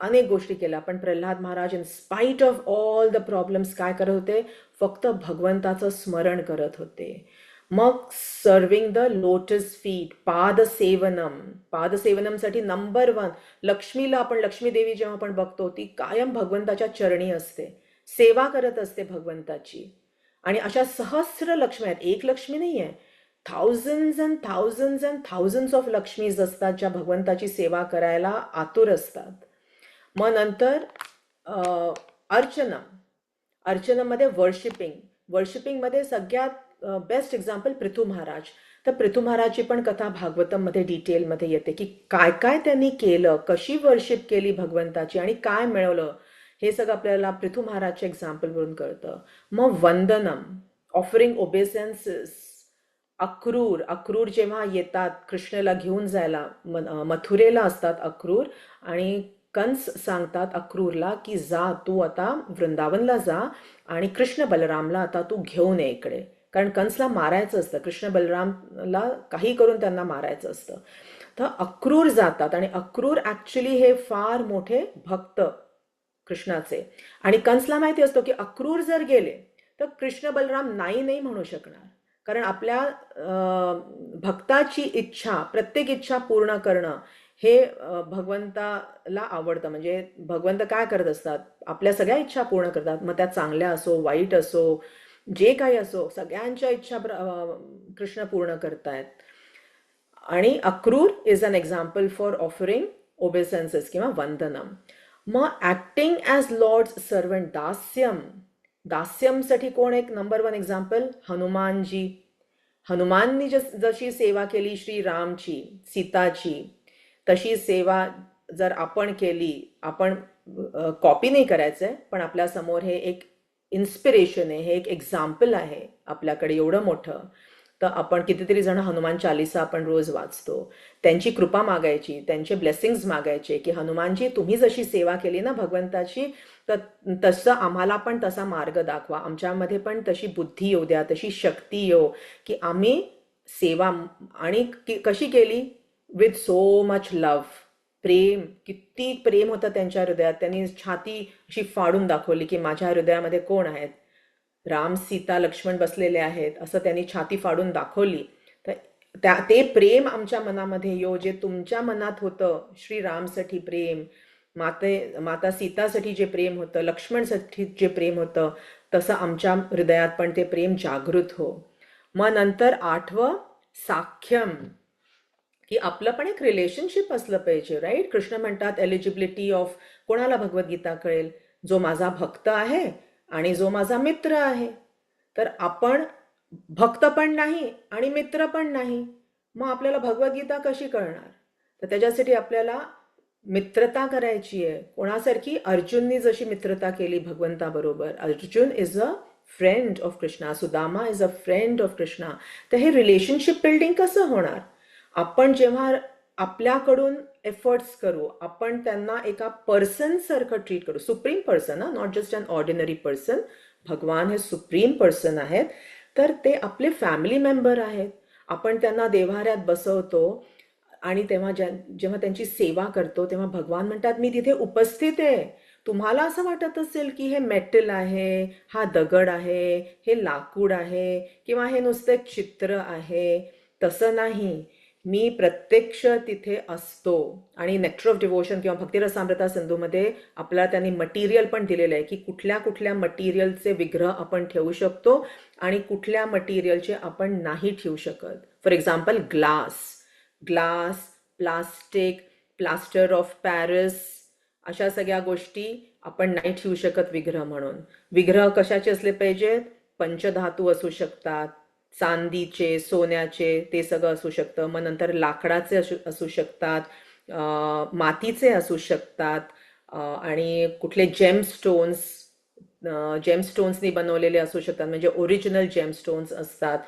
अनेक गोष्टी केल्या. पण Prahlad Maharaj in spite of all the problems काय करत होते? फक्त भगवंताचं स्मरण करत होते. मग सर्विंग द लोटस फीट, पादसेवनमसाठी नंबर 1 लक्ष्मीला आपण, लक्ष्मी देवी जेव्हा आपण बघतो ती कायम भगवंताच्या चरणी असते, सेवा करत असते भगवंताची. आणि अशा सहस्र लक्ष्मी आहेत, एक लक्ष्मी नाही आहे, thousands and thousands of Lakshmi's असतात ज्या भगवंताची सेवा करायला आतुर असतात. मग नंतर अर्चनममध्ये वर्शिपिंगमध्ये सगळ्यात बेस्ट एक्झाम्पल पृथू महाराज. तर पृथू महाराजची पण कथा भागवतममध्ये डिटेलमध्ये येते की काय काय त्यांनी केलं, कशी वर्शिप केली भगवंताची आणि काय मिळवलं, हे सगळं आपल्याला पृथू महाराजच्या एक्झाम्पलवरून कळतं. मग वंदनम, ऑफरिंग ओबेसेन्सेस. अक्रूर जेव्हा येतात कृष्णाला घेऊन जायला, मथुरेला असतात अक्रूर, आणि कंस सांगतात अक्रूरला की जा तू आता वृंदावनला जा आणि कृष्ण बलरामला आता तू घेऊन ये इकडे. कारण कंसला मारायचं असतं, कृष्ण बलरामला काही करून त्यांना मारायचं असतं. तर अक्रूर जातात आणि अक्रूर ॲक्च्युली हे फार मोठे भक्त कृष्णाचे. आणि कंसला माहिती असतो की अक्रूर जर गेले तर कृष्ण बलराम नाही म्हणू शकणार. कारण आपल्या भक्ताची इच्छा, प्रत्येक इच्छा पूर्ण करणं हे भगवंताला आवडतं. म्हणजे भगवंत काय करत असतात? आपल्या सगळ्या इच्छा पूर्ण करतात. मग त्या चांगल्या असो, वाईट असो, जे काही असो, सगळ्यांच्या इच्छा कृष्ण पूर्ण करतायत. आणि Akrur is an example for offering obeisances किंवा वंदनम. मग ॲक्टिंग ॲज लॉर्ड्स सर्वंट दास्यम. दास्यमसाठी कोण एक नंबर वन एक्झाम्पल? हनुमानजी. हनुमाननी जशी सेवा केली श्रीरामची, सीताची, तशी सेवा जर आपण केली, आपण कॉपी नाही करायचंय, पण आपल्या समोर हे एक इन्स्पिरेशन आहे, हे एक एक्झाम्पल आहे आपल्याकडे एवढं मोठं. तर आपण कितीतरी जण हनुमान चालिसा आपण रोज वाचतो. त्यांची कृपा मागायची, त्यांचे ब्लेसिंग्स मागायचे की हनुमानजी तुम्ही जशी सेवा केली ना भगवंताची, तर तसं आम्हाला पण तसा मार्ग दाखवा, आमच्यामध्ये पण तशी बुद्धी येऊ द्या, तशी शक्ती येऊ की आम्ही सेवा. आणि कशी केली? With so much love. प्रेम, किती प्रेम होतं त्यांच्या हृदयात. त्यांनी छाती अशी फाडून दाखवली की माझ्या हृदयामध्ये कोण आहेत, राम सीता लक्ष्मण बसलेले आहेत, असं त्यांनी छाती फाडून दाखवली. तर ते प्रेम आमच्या मनामध्ये येऊ, जे तुमच्या मनात होतं श्रीरामसाठी प्रेम, माता सीतासाठी जे प्रेम होतं, लक्ष्मणसाठी जे प्रेम होतं, तसं आमच्या हृदयात पण ते प्रेम जागृत हो. मग नंतर 8वं साख्यम, की आपलं पण एक रिलेशनशिप असलं पाहिजे, राईट? कृष्ण म्हणतात एलिजिबिलिटी ऑफ कोणाला भगवद्गीता कळेल? जो माझा भक्त आहे आणि जो माझा मित्र आहे. तर आपण भक्त पण नाही आणि मित्र पण नाही, मग आपल्याला भगवद्गीता कशी कळणार? तर त्याच्यासाठी आपल्याला मित्रता करायची आहे. कोणासारखी? अर्जुननी जशी मित्रता केली भगवंताबरोबर. Arjun is a friend of Krishna, Sudama is a friend of Krishna. तर हे रिलेशनशिप बिल्डिंग कसं होणार? आपण जेव्हा आपल्याकडून एफर्ट्स करू, आपण त्यांना एका पर्सन सारखं ट्रीट करू, supreme person, not just an ordinary person. भगवान हे सुप्रीम पर्सन आहेत, तर ते आपले फॅमिली मेंबर आहेत. आपण त्यांना देव्हाऱ्यात बसवतो आणि तेव्हा जेव्हा त्यांची सेवा करतो, तेव्हा भगवान म्हणतात मी तिथे उपस्थित आहे. तुम्हाला असं वाटत असेल की हे मेटल आहे, हा दगड आहे, हे लाकूड आहे, किंवा हे नुसतं एक चित्र आहे. तसं नाही, मी प्रत्यक्ष तिथे असतो. आणि नेक्टर ऑफ डिवोशन किंवा भक्तिरसामृता सिंधूमध्ये आपल्याला त्यांनी मटेरियल पण दिलेलं आहे की कुठल्या कुठल्या मटेरियलचे विग्रह आपण ठेवू शकतो आणि कुठल्या मटेरियलचे आपण नाही ठेवू शकत. For example glass, plastic, plaster of Paris, अशा सगळ्या गोष्टी आपण नाही ठेवू शकत विग्रह म्हणून. विग्रह कशाचे असले पाहिजेत? पंचधातू असू शकतात, चांदीचे, सोन्याचे, ते सगळं असू शकतं. मग नंतर लाकडाचे असू शकतात, मातीचे असू शकतात, आणि कुठले जेमस्टोन्सनी बनवलेले असू शकतात, म्हणजे ओरिजिनल जेमस्टोन्स असतात.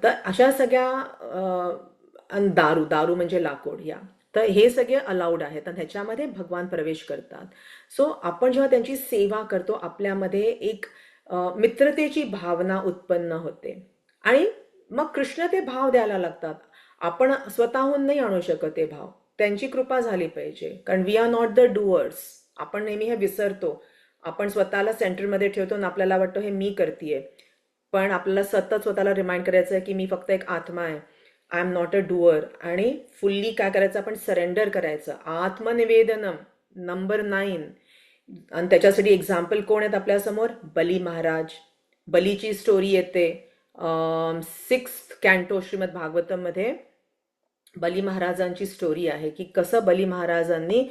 तर अशा सगळ्या, दारू म्हणजे लाकूड, या. तर हे सगळे अलाउड आहेत आणि ह्याच्यामध्ये भगवान प्रवेश करतात. सो आपण जेव्हा त्यांची सेवा करतो, आपल्यामध्ये एक मित्रतेची भावना उत्पन्न होते आणि मग कृष्ण ते भाव द्यायला लागतात. आपण स्वतःहून नाही आणू शकत ते भाव, त्यांची कृपा झाली पाहिजे. कारण we are not the doers. आपण नेहमी हे विसरतो. आपण स्वतःला सेंटरमध्ये ठेवतो आणि आपल्याला वाटतं हे मी करतेय, पण आपल्याला सतत स्वतःला रिमाइंड करायचं आहे की मी फक्त एक आत्मा आहे. I am not a doer. आणि फुल्ली काय करायचं? आपण सरेंडर करायचं. आत्मनिवेदनम नंबर 9. आणि त्याच्यासाठी एक्झाम्पल कोण आहेत आपल्यासमोर? बली महाराज. बलीची स्टोरी येते 6th कॅन्टो श्रीमद भागवतममध्ये. बली महाराजांची स्टोरी आहे की कसं बली महाराजांनी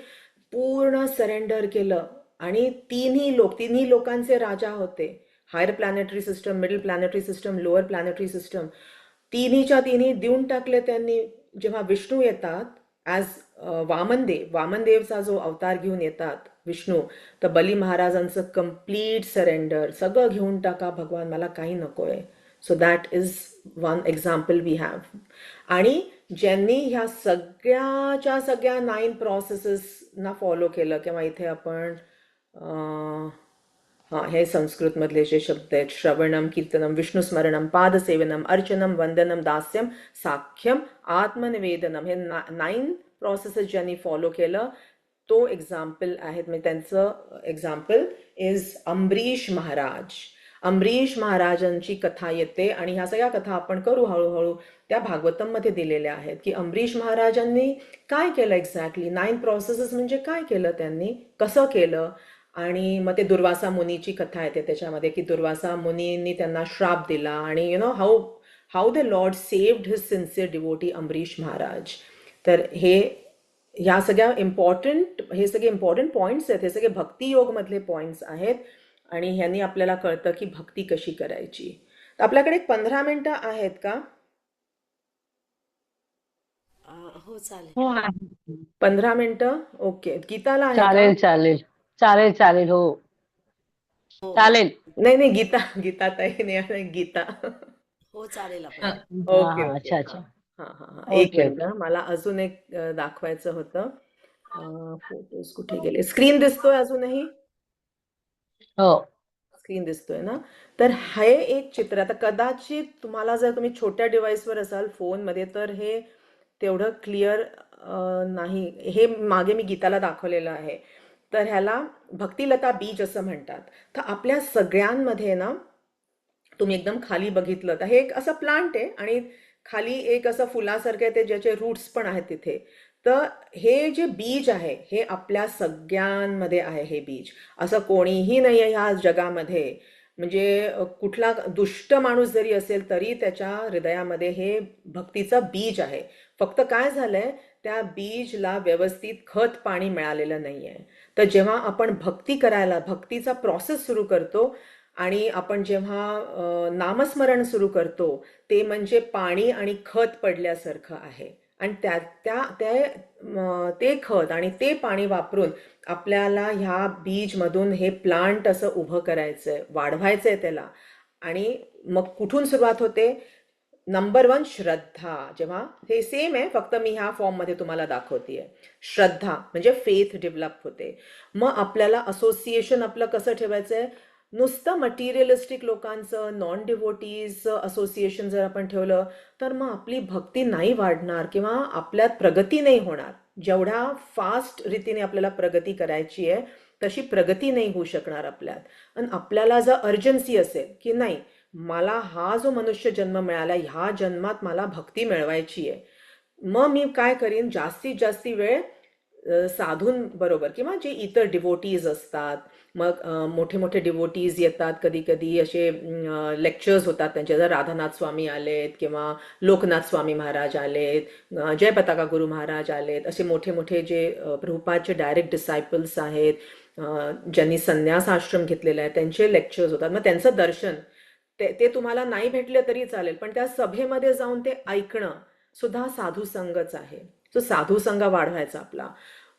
पूर्ण सरेंडर केलं आणि तिन्ही लोकांचे राजा होते. Higher planetary system, middle planetary system, lower planetary system, तिन्ही देऊन टाकले त्यांनी. जेव्हा विष्णू येतात ॲज वामनदेवचा जो अवतार घेऊन येतात विष्णू, तर बली महाराजांचं कम्प्लीट सरेंडर, सगळं घेऊन टाका भगवान, मला काही नकोय. So that is one example we have. आणि ज्यांनी ह्या सगळ्या 9 प्रोसेसेसना फॉलो केलं, किंवा इथे आपण हे संस्कृतमधले जे शब्द आहेत, श्रवणम, कीर्तनम, विष्णुस्मरणम, पादसेवनम, अर्चनम, वंदनम, दास्यम, साख्यम, आत्मनिवेदनम, हे 9 प्रोसेसेस ज्यांनी फॉलो केलं, तो एक्झाम्पल आहेत. म्हणजे त्यांचं एक्झाम्पल इज अमरीश महाराज. अमरीश महाराजांची कथा येते आणि ह्या सगळ्या कथा आपण करू हळूहळू. त्या भागवतममध्ये दिलेल्या आहेत की अमरीश महाराजांनी काय केलं एक्झॅक्टली. 9 प्रोसेसेस म्हणजे काय केलं त्यांनी, कसं केलं. आणि मग ते दुर्वासा मुनीची कथा येते त्याच्यामध्ये की दुर्वासा मुनींनी त्यांना श्राप दिला आणि how how the Lord saved his sincere devotee Amrish Maharaj. तर ह्या सगळ्या हे सगळे इम्पॉर्टंट पॉईंट्स आहेत, हे सगळे भक्तियोगमधले पॉईंट्स आहेत आणि ह्यांनी आपल्याला कळतं की भक्ती कशी करायची. तर आपल्याकडे एक 15 मिनिटं आहेत का? हो चालेल. हो आहे. 15 मिनिटं? ओके. गीताला आहे का? चालेल चालेल चालेल चालेल हो हो हो चालेल. नाही नाही, गीता ताई नाही आहे, गीता. हो चालेल हा आपल्याला. ओके हा ओके. अच्छा हां अच्छा. हां हां हां, एक ओके मिनिट. ओके. मला अजून एक दाखवायचं होतं. फोटोज कुठे गेले? स्क्रीन दिसतोय अजूनही? हो स्क्रीन दिसतोय ना? तर हे एक चित्र, आता कदाचित तुम्हाला जर तुम्ही छोट्या डिव्हाइसवर असाल फोनमध्ये तर हे तेवढं क्लिअर नाही. हे मागे मी गीताला दाखवलेलं आहे. तर ह्याला भक्तिलता बीज असं म्हणतात. तर आपल्या सगळ्यांमध्ये ना, तुम्ही एकदम खाली बघितलं तर हे एक असं प्लांट आहे आणि खाली एक असं फुलासारखं आहे ते, ज्याचे रूट्स पण आहेत तिथे. तर हे जे बीज आहे हे आपल्या सगळ्यांमध्ये आहे. हे बीज असं कोणीही नाही आहे ह्या जगामध्ये, म्हणजे कुठला दुष्ट माणूस जरी असेल तरी त्याच्या हृदयामध्ये हे भक्तीचं बीज आहे. फक्त काय झालंय, त्या बीजला व्यवस्थित खत पाणी मिळालेलं नाहीये. तर जेव्हा आपण भक्तीचा प्रोसेस सुरू करतो आणि आपण जेव्हा नामस्मरण सुरू करतो, ते म्हणजे पाणी आणि खत पडल्यासारखं आहे. आणि ते खत आणि ते पाणी वापरून आपल्याला ह्या बीजमधून हे प्लांट असं उभं करायचंय, वाढवायचंय त्याला. आणि मग कुठून सुरुवात होते? नंबर 1 श्रद्धा. जेव्हा हे सेम आहे, फक्त मी ह्या फॉर्ममध्ये तुम्हाला दाखवतेय. श्रद्धा म्हणजे फेथ डेव्हलप होते. मग आपल्याला असोसिएशन आपलं कसं ठेवायचंय? नुसतं मटेरियलिस्टिक लोकांचं, नॉन डिव्होटीज असोसिएशन जर आपण ठेवलं तर मग आपली भक्ती नाही वाढणार किंवा आपल्यात प्रगती नाही होणार. जेवढ्या फास्ट रीतीने आपल्याला प्रगती करायची आहे तशी प्रगती नाही होऊ शकणार आपल्यात. आणि आपल्याला जर अर्जन्सी असेल की नाही, मला हा जो मनुष्य जन्म मिळाला, ह्या जन्मात मला भक्ती मिळवायची आहे, मग मी काय करीन, जास्तीत जास्ती वेळ साधूंबरोबर किंवा जे इतर डिवोटीज असतात. मग मोठे मोठे डिवोटीज येतात, कधी कधी असे लेक्चर्स होतात त्यांचे. जर राधानाथ स्वामी आलेत किंवा लोकनाथ स्वामी महाराज आलेत, जय पताका गुरु महाराज आलेत, असे मोठे मोठे जे प्रभुपादचे डायरेक्ट डिसायपल्स आहेत, ज्यांनी संन्यास आश्रम घेतलेला आहे, त्यांचे लेक्चर्स होतात. मग त्यांचं दर्शन ते तुम्हाला नाही भेटले तरी चालेल, पण त्या सभेमध्ये जाऊन ते ऐकणं सुद्धा साधू संघच आहे. तो साधू संघ वाढवायचा आपला.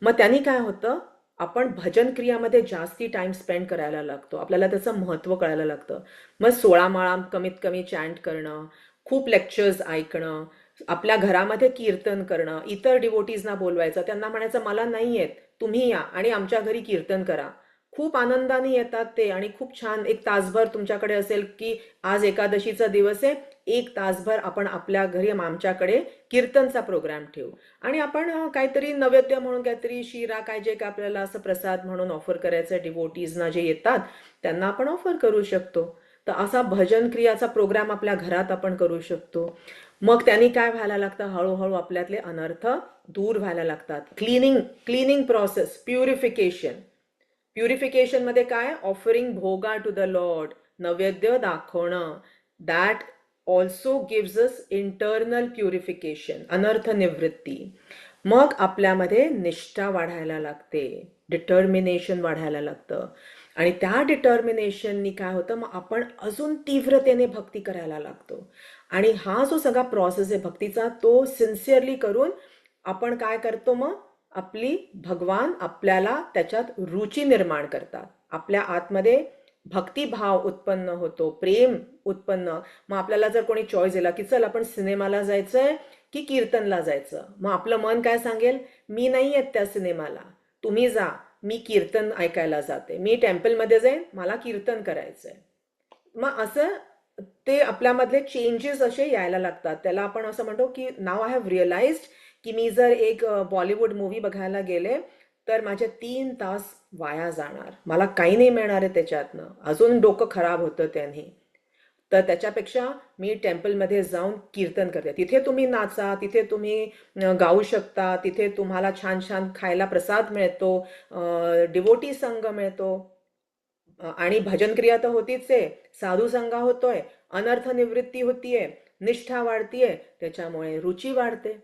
मग त्यांनी काय होतं, आपण भजन क्रियामध्ये जास्ती टाइम स्पेंड करायला लागतो, आपल्याला त्याचं महत्त्व कळायला लागतं. मग 16 माळा कमीत कमी चॅन्ट करणं, खूप लेक्चर्स ऐकणं, आपल्या घरामध्ये कीर्तन करणं, इतर डिवोटीजना बोलवायचं, त्यांना म्हणायचं मला नाही येत, तुम्ही या आणि आमच्या घरी कीर्तन करा. खूप आनंदाने येतात ते आणि खूप छान. एक तासभर तुमच्याकडे असेल की आज एकादशीचा दिवस आहे, 1 तासभर आपण आपल्या घरी आमच्याकडे कीर्तनचा प्रोग्राम ठेवू आणि आपण काहीतरी नैवेद्य म्हणून काहीतरी शिरा, काय जे काय आपल्याला असं प्रसाद म्हणून ऑफर करायचं डिवोटीजना जे येतात त्यांना आपण ऑफर करू शकतो. तर असा भजन क्रियाचा प्रोग्राम आपल्या घरात आपण करू शकतो. मग त्यांनी काय व्हायला लागतं, हळूहळू आपल्यातले अनर्थ दूर व्हायला लागतात. क्लिनिंग प्रोसेस, प्युरिफिकेशन मध्ये काय, ऑफरिंग भोगा टू द लॉर्ड, नैवेद्य दाखवणं, that also gives us internal purification, अनर्थ निवृत्ती. मग आपल्यामध्ये निष्ठा वाढायला लागते, डिटर्मिनेशन वाढायला लागतं आणि त्या डिटर्मिनेशननी काय होतं, मग आपण अजून तीव्रतेने भक्ती करायला लागतो. आणि हा जो सगळा प्रोसेस आहे भक्तीचा, तो सिन्सिअरली करून आपण काय करतो, मग आपली भगवान आपल्याला त्याच्यात रुची निर्माण करतात. आपल्या आतमध्ये भक्तिभाव उत्पन्न होतो, प्रेम उत्पन्न. मग आपल्याला जर कोणी चॉईस दिला की चल आपण सिनेमाला जायचंय की कीर्तनला जायचं, मग आपलं मन काय सांगेल, मी नाही येत त्या सिनेमाला, तुम्ही जा, मी कीर्तन ऐकायला जाते, मी टेम्पलमध्ये जाईन, मला कीर्तन करायचंय. मग असं ते आपल्यामधले चेंजेस असे यायला लागतात. त्याला आपण असं म्हणतो की नाव आय हॅव रिअलाइज्ड की मी जर एक बॉलिवूड मूवी बघायला गेले तर माझे 3 तास वाया जाणार, मला काही नाही मिळणार आहे त्याच्यातनं, अजून डोकं खराब होतं त्यांनी. तर त्याच्यापेक्षा मी टेम्पलमध्ये जाऊन कीर्तन करते. तिथे तुम्ही नाचा, तिथे तुम्ही गाऊ शकता, तिथे तुम्हाला छान छान खायला प्रसाद मिळतो, डिवोटी संघ मिळतो आणि भजन क्रिया तर होतीच आहे, साधू संघ होतोय, अनर्थ निवृत्ती होतीये, निष्ठा वाढतीये, त्याच्यामुळे रुची वाढते.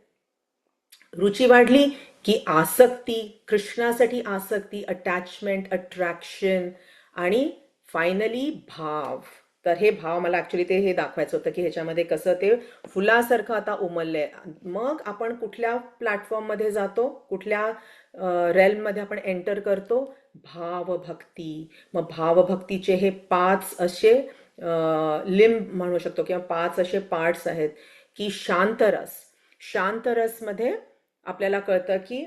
रुची वाढली की आसक्ती, कृष्णासाठी आसक्ती, अटॅचमेंट, अट्रॅक्शन आणि फायनली भाव. तर हे भाव मला ऍक्च्युली ते हे दाखवायचं होतं की ह्याच्यामध्ये कसं ते फुलासारखं आता उमललंय. मग आपण कुठल्या प्लॅटफॉर्ममध्ये जातो, कुठल्या रेल्ममध्ये आपण एंटर करतो, भावभक्ती. मग भावभक्तीचे हे 5 असे लिंब म्हणू शकतो किंवा 5 असे पार्ट्स आहेत की शांतरस. शांतरसमध्ये आपल्याला कळतं की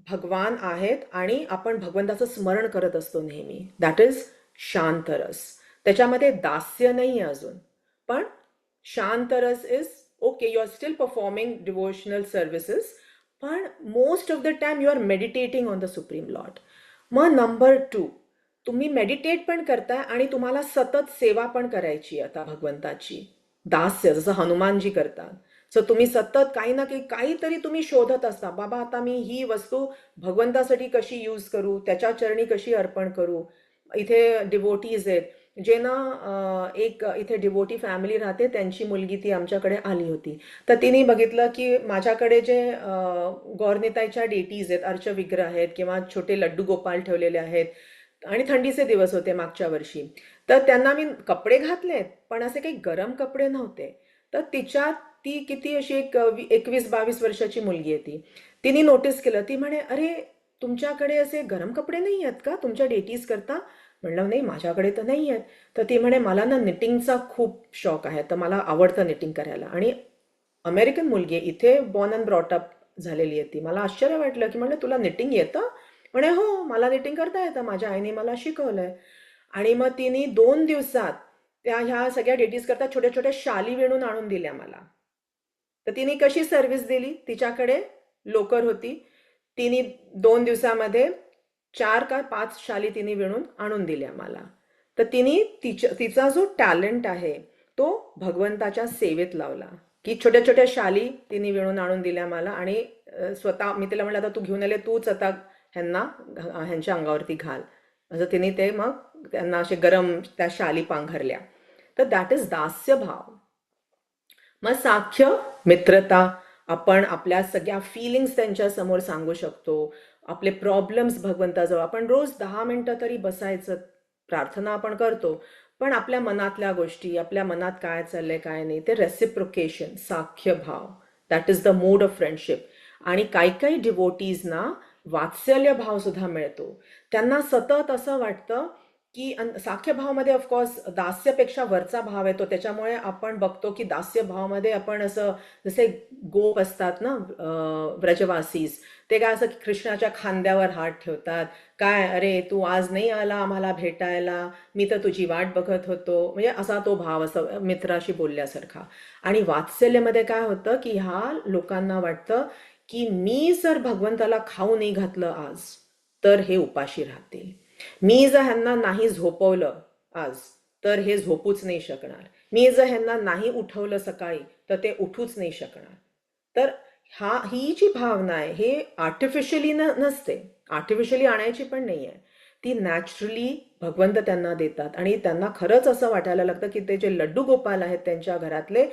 भगवान आहेत आणि आपण भगवंताचं स्मरण करत असतो नेहमी. दॅट इज शांतरस. त्याच्यामध्ये दास्य नाही आहे अजून, पण शांतरस is okay, you are still performing devotional services, पण most of the time you are meditating on the supreme lord. मग नंबर 2, तुम्ही मेडिटेट पण करताय आणि तुम्हाला सतत सेवा पण करायची आता भगवंताची. दास्य जसं हनुमानजी करतात. सो तुम्ही सतत काही ना काही काहीतरी तुम्ही शोधत असता. बाबा आता मी ही वस्तू भगवंतासाठी कशी यूज करू, त्याच्या चरणी कशी अर्पण करू. इथे डिवोटीज आहेत जे ना एक इथे डिवोटी फॅमिली राहते, त्यांची मुलगी ती आमच्याकडे आली होती. तर तिने बघितलं की माझ्याकडे जे गौरनिताईच्या डेटीज आहेत, अर्चविग्रह आहेत किंवा छोटे लड्डू गोपाल ठेवलेले आहेत आणि थंडीचे दिवस होते मागच्या वर्षी. तर त्यांना मी कपडे घातलेत, पण असे काही गरम कपडे नव्हते. तर तिच्यात ती किती अशी एक 21-22 वर्षाची मुलगी आहे ती. तिने नोटीस केलं. ती म्हणे, अरे तुमच्याकडे असे गरम कपडे नाही आहेत का तुमच्या डेटीज करता? म्हणलं नाही, माझ्याकडे तर नाही आहेत. तर ती म्हणे मला ना निटिंगचा खूप शौक आहे, तर मला आवडतं निटिंग करायला. आणि अमेरिकन मुलगी आहे, इथे बॉर्न अँड ब्रॉटअप झालेली आहे ती. मला आश्चर्य वाटलं की म्हणलं तुला निटिंग येतं? म्हणे हो, मला निटिंग करता येतं, माझ्या आईने मला शिकवलंय. आणि मग तिने 2 दिवसात त्या ह्या सगळ्या डेटीज करता छोट्या छोट्या शाली विणून आणून दिल्या मला. तर तिने कशी सर्व्हिस दिली, तिच्याकडे लोकर होती, तिने 2 दिवसामध्ये 4 का 5 शाली तिने विणून आणून दिल्या मला. तर तिने तिचा जो टॅलेंट आहे तो भगवंताच्या सेवेत लावला. की छोट्या छोट्या शाली तिने विणून आणून दिल्या मला. आणि स्वतः मी तिला म्हणलं आता तू घेऊन आले, तूच आता ह्यांच्या अंगावरती घाल. असं तिने ते मग त्यांना असे गरम त्या शाली पांघरल्या. तर दॅट इज दास्य भाव. मग साख्य, मित्रता. आपण आपल्या सगळ्या फिलिंग्स त्यांच्या समोर सांगू शकतो, आपले प्रॉब्लेम्स भगवंताजवळ. आपण रोज 10 मिनिटं तरी बसायचं. प्रार्थना आपण करतो, पण आपल्या मनातल्या गोष्टी, आपल्या मनात काय चाललंय काय नाही, ते रेसिप्रोकेशन, साख्य भाव. That is the mode of friendship. आणि काही काही डिवोटीजना वात्सल्य भाव सुद्धा मिळतो. त्यांना सतत असं वाटतं की साख्य भावामध्ये ऑफकोर्स दास्यपेक्षा वरचा भाव येतो. त्याच्यामुळे आपण बघतो की दास्य भावामध्ये आपण असं जसे गोप असतात ना व्रजवासीस, ते काय असं कृष्णाच्या खांद्यावर हात ठेवतात. काय अरे तू आज नाही आला आम्हाला भेटायला, मी तर तुझी वाट बघत होतो, म्हणजे असा तो भाव, असं मित्राशी बोलल्यासारखा. आणि वात्सल्यमध्ये काय होतं की ह्या लोकांना वाटतं की मी जर भगवंताला खाऊ नाही घातलं आज, तर हे उपाशी राहतील. मी जर ह्यांना नाही झोपवलं आज, तर हे झोपूच नाही शकणार. मी जर ह्यांना नाही उठवलं सकाळी, तर ते उठूच नाही शकणार. तर ही जी भावना आहे हे आर्टिफिशियली नसते, आर्टिफिशियली आणायची पण नाही आहे. ती नॅचरली भगवंत त्यांना देतात. आणि त्यांना खरंच असं वाटायला लागतं की ते जे लड्डू गोपाल आहेत त्यांच्या घरातले,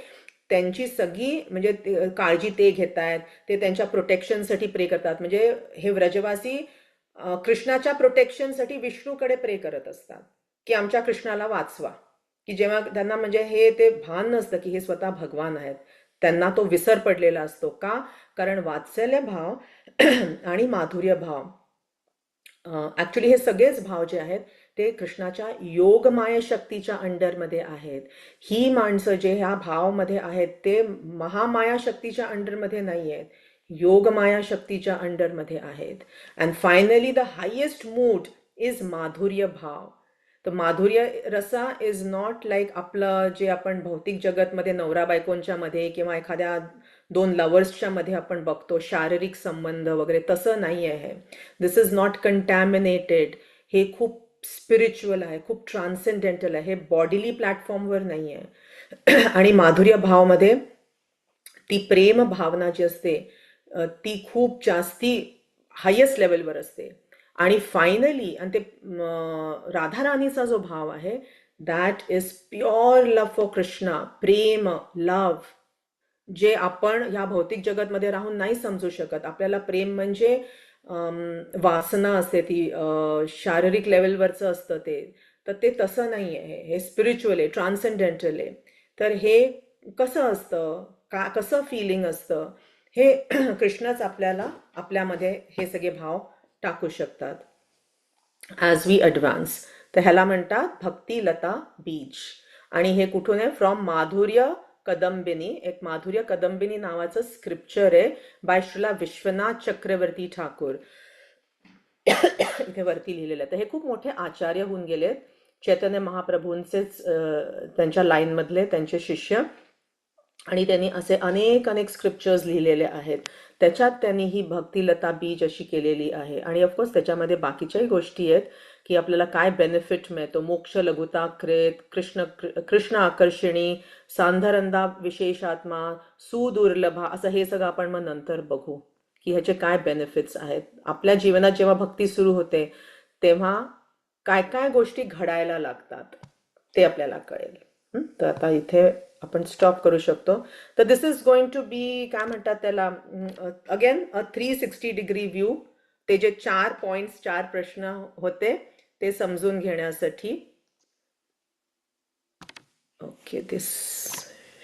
त्यांची सगळी म्हणजे काळजी ते घेत आहेत, ते त्यांच्या प्रोटेक्शनसाठी प्रे करतात. म्हणजे हे व्रजवासी कृष्णाच्या प्रोटेक्शनसाठी विष्णूकडे प्रे करत असतात की आमच्या कृष्णाला वाचवा. की जेव्हा त्यांना म्हणजे हे ते भान नसतं की हे स्वतः भगवान आहेत, त्यांना तो विसर पडलेला असतो. का? कारण वात्सल्य भाव आणि माधुर्य भाव, ऍक्च्युली हे सगळेच भाव जे आहेत ते कृष्णाच्या योगमाया शक्तीच्या अंडरमध्ये आहेत. ही माणसं जे ह्या भावमध्ये आहेत ते महामाया शक्तीच्या अंडरमध्ये नाही आहेत, योगमाया शक्तीच्या अंडरमध्ये आहेत. And finally the highest mood is माधुर्य भाव. तर माधुर्य रसा इज नॉट लाईक आपलं जे आपण भौतिक जगतमध्ये नवरा बायकोंच्या मध्ये किंवा एखाद्या 2 लवर्सच्या मध्ये आपण बघतो शारीरिक संबंध वगैरे, तसं नाही आहे. दिस इज नॉट कंटॅमिनेटेड. हे खूप स्पिरिच्युअल आहे, खूप ट्रान्सेंडेंटल आहे, हे बॉडीली प्लॅटफॉर्मवर नाही आहे. आणि माधुर्य भावमध्ये ती प्रेम भावना जी असते ती खूप जास्ती हायेस्ट लेवलवर असते. आणि फायनली आणि ते राधाराणीचा जो भाव आहे that is pure love for Krishna, Prem, love, जे आपण ह्या भौतिक जगतमध्ये राहून नाही समजू शकत. आपल्याला प्रेम म्हणजे वासना असते, ती शारीरिक लेवलवरचं असतं ते. तर ते तसं नाही आहे, हे स्पिरिच्युअल आहे, ट्रान्सेंडेंटल आहे. तर हे कसं असतं, कसं फिलिंग असतं, हे कृष्णच आपल्याला आपल्यामध्ये हे सगळे भाव टाकू शकतात ॲज वी ॲडव्हान्स. तर ह्याला म्हणतात भक्तिलता बीज. आणि हे कुठून आहे? फ्रॉम माधुर्य कदंबिनी. एक माधुर्य कदंबिनी नावाचं स्क्रिप्चर आहे बाय श्रीला विश्वनाथ चक्रवर्ती ठाकूर. इथे वरती लिहिलेलं आहे. तर हे खूप मोठे आचार्य होऊन गेले, चैतन्य महाप्रभूंचेच त्यांच्या लाईनमधले त्यांचे शिष्य. आणि त्यांनी असे अनेक अनेक स्क्रिप्चर्स लिहिलेले आहेत. त्याच्यात त्यांनी ही भक्तिलता बीज अशी केलेली आहे. आणि ऑफकोर्स त्याच्यामध्ये बाकीच्याही गोष्टी आहेत की आपल्याला काय बेनिफिट मिळतो. मोक्ष लघुताकृत, कृष्ण आकर्षणी, सांधरंदा विशेषात्मा, सुदुर्लभा, असं हे सगळं आपण मग नंतर बघू की ह्याचे काय बेनिफिट्स आहेत. आपल्या जीवनात जेव्हा भक्ती सुरू होते तेव्हा काय काय गोष्टी घडायला लागतात ते आपल्याला कळेल. तर आता इथे आपण स्टॉप करू शकतो. तर दिस इज गोइंग टू बी, काय म्हणतात त्याला, अगेन अ 360 डिग्री व्ह्यू. ते जे 4 पॉइंट्स, 4 प्रश्न होते ते समजून घेण्यासाठी. ओके, दिस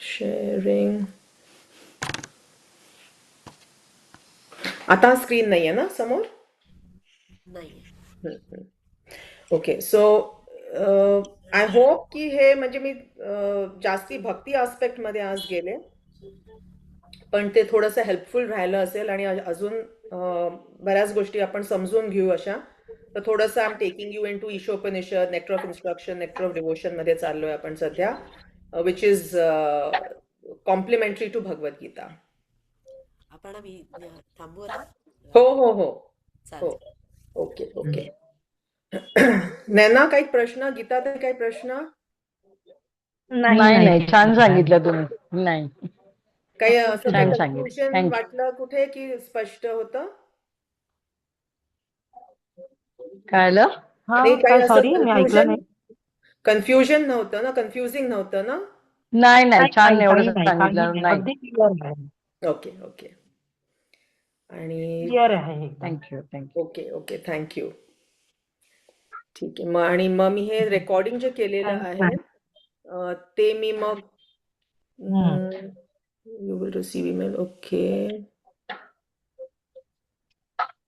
शेअरिंग. आता स्क्रीन नाही आहे ना समोर? नाही. ओके, सो आय होप की हे म्हणजे मी जास्ती भक्ती मध्ये आज गेले, पण ते थोडंसं हेल्पफुल राहिलं असेल. आणि अजून बऱ्याच गोष्टी आपण समजून घेऊ अशा. तर थोडंसं I am taking you in to Ishopanishad, nectar of instruction, nectar of devotion मध्ये चाललोय आपण सध्या, which is complementary to Bhagavad Gita. आपण थांबू आता. हो हो हो हो. चालेल. Okay okay. नैना, काही प्रश्न? गीता, काही प्रश्न? नाही, छान सांगितलं तुम्ही. नाही, काही असं काही छान सांगितलं. Confusion thank you. वाटलं कुठे की स्पष्ट होतं? कळलं? नाही, काही असं कन्फ्युजन नव्हतं ना, कन्फ्युजिंग नव्हतं ना? नाही, छान एवढं सांगितलं. नाही. Okay okay. आणि थँक्यू. Okay okay, thank you. ठीक आहे. आणि मग मी हे रेकॉर्डिंग जे केलेलं आहे ते मी मग you will receive email. Okay.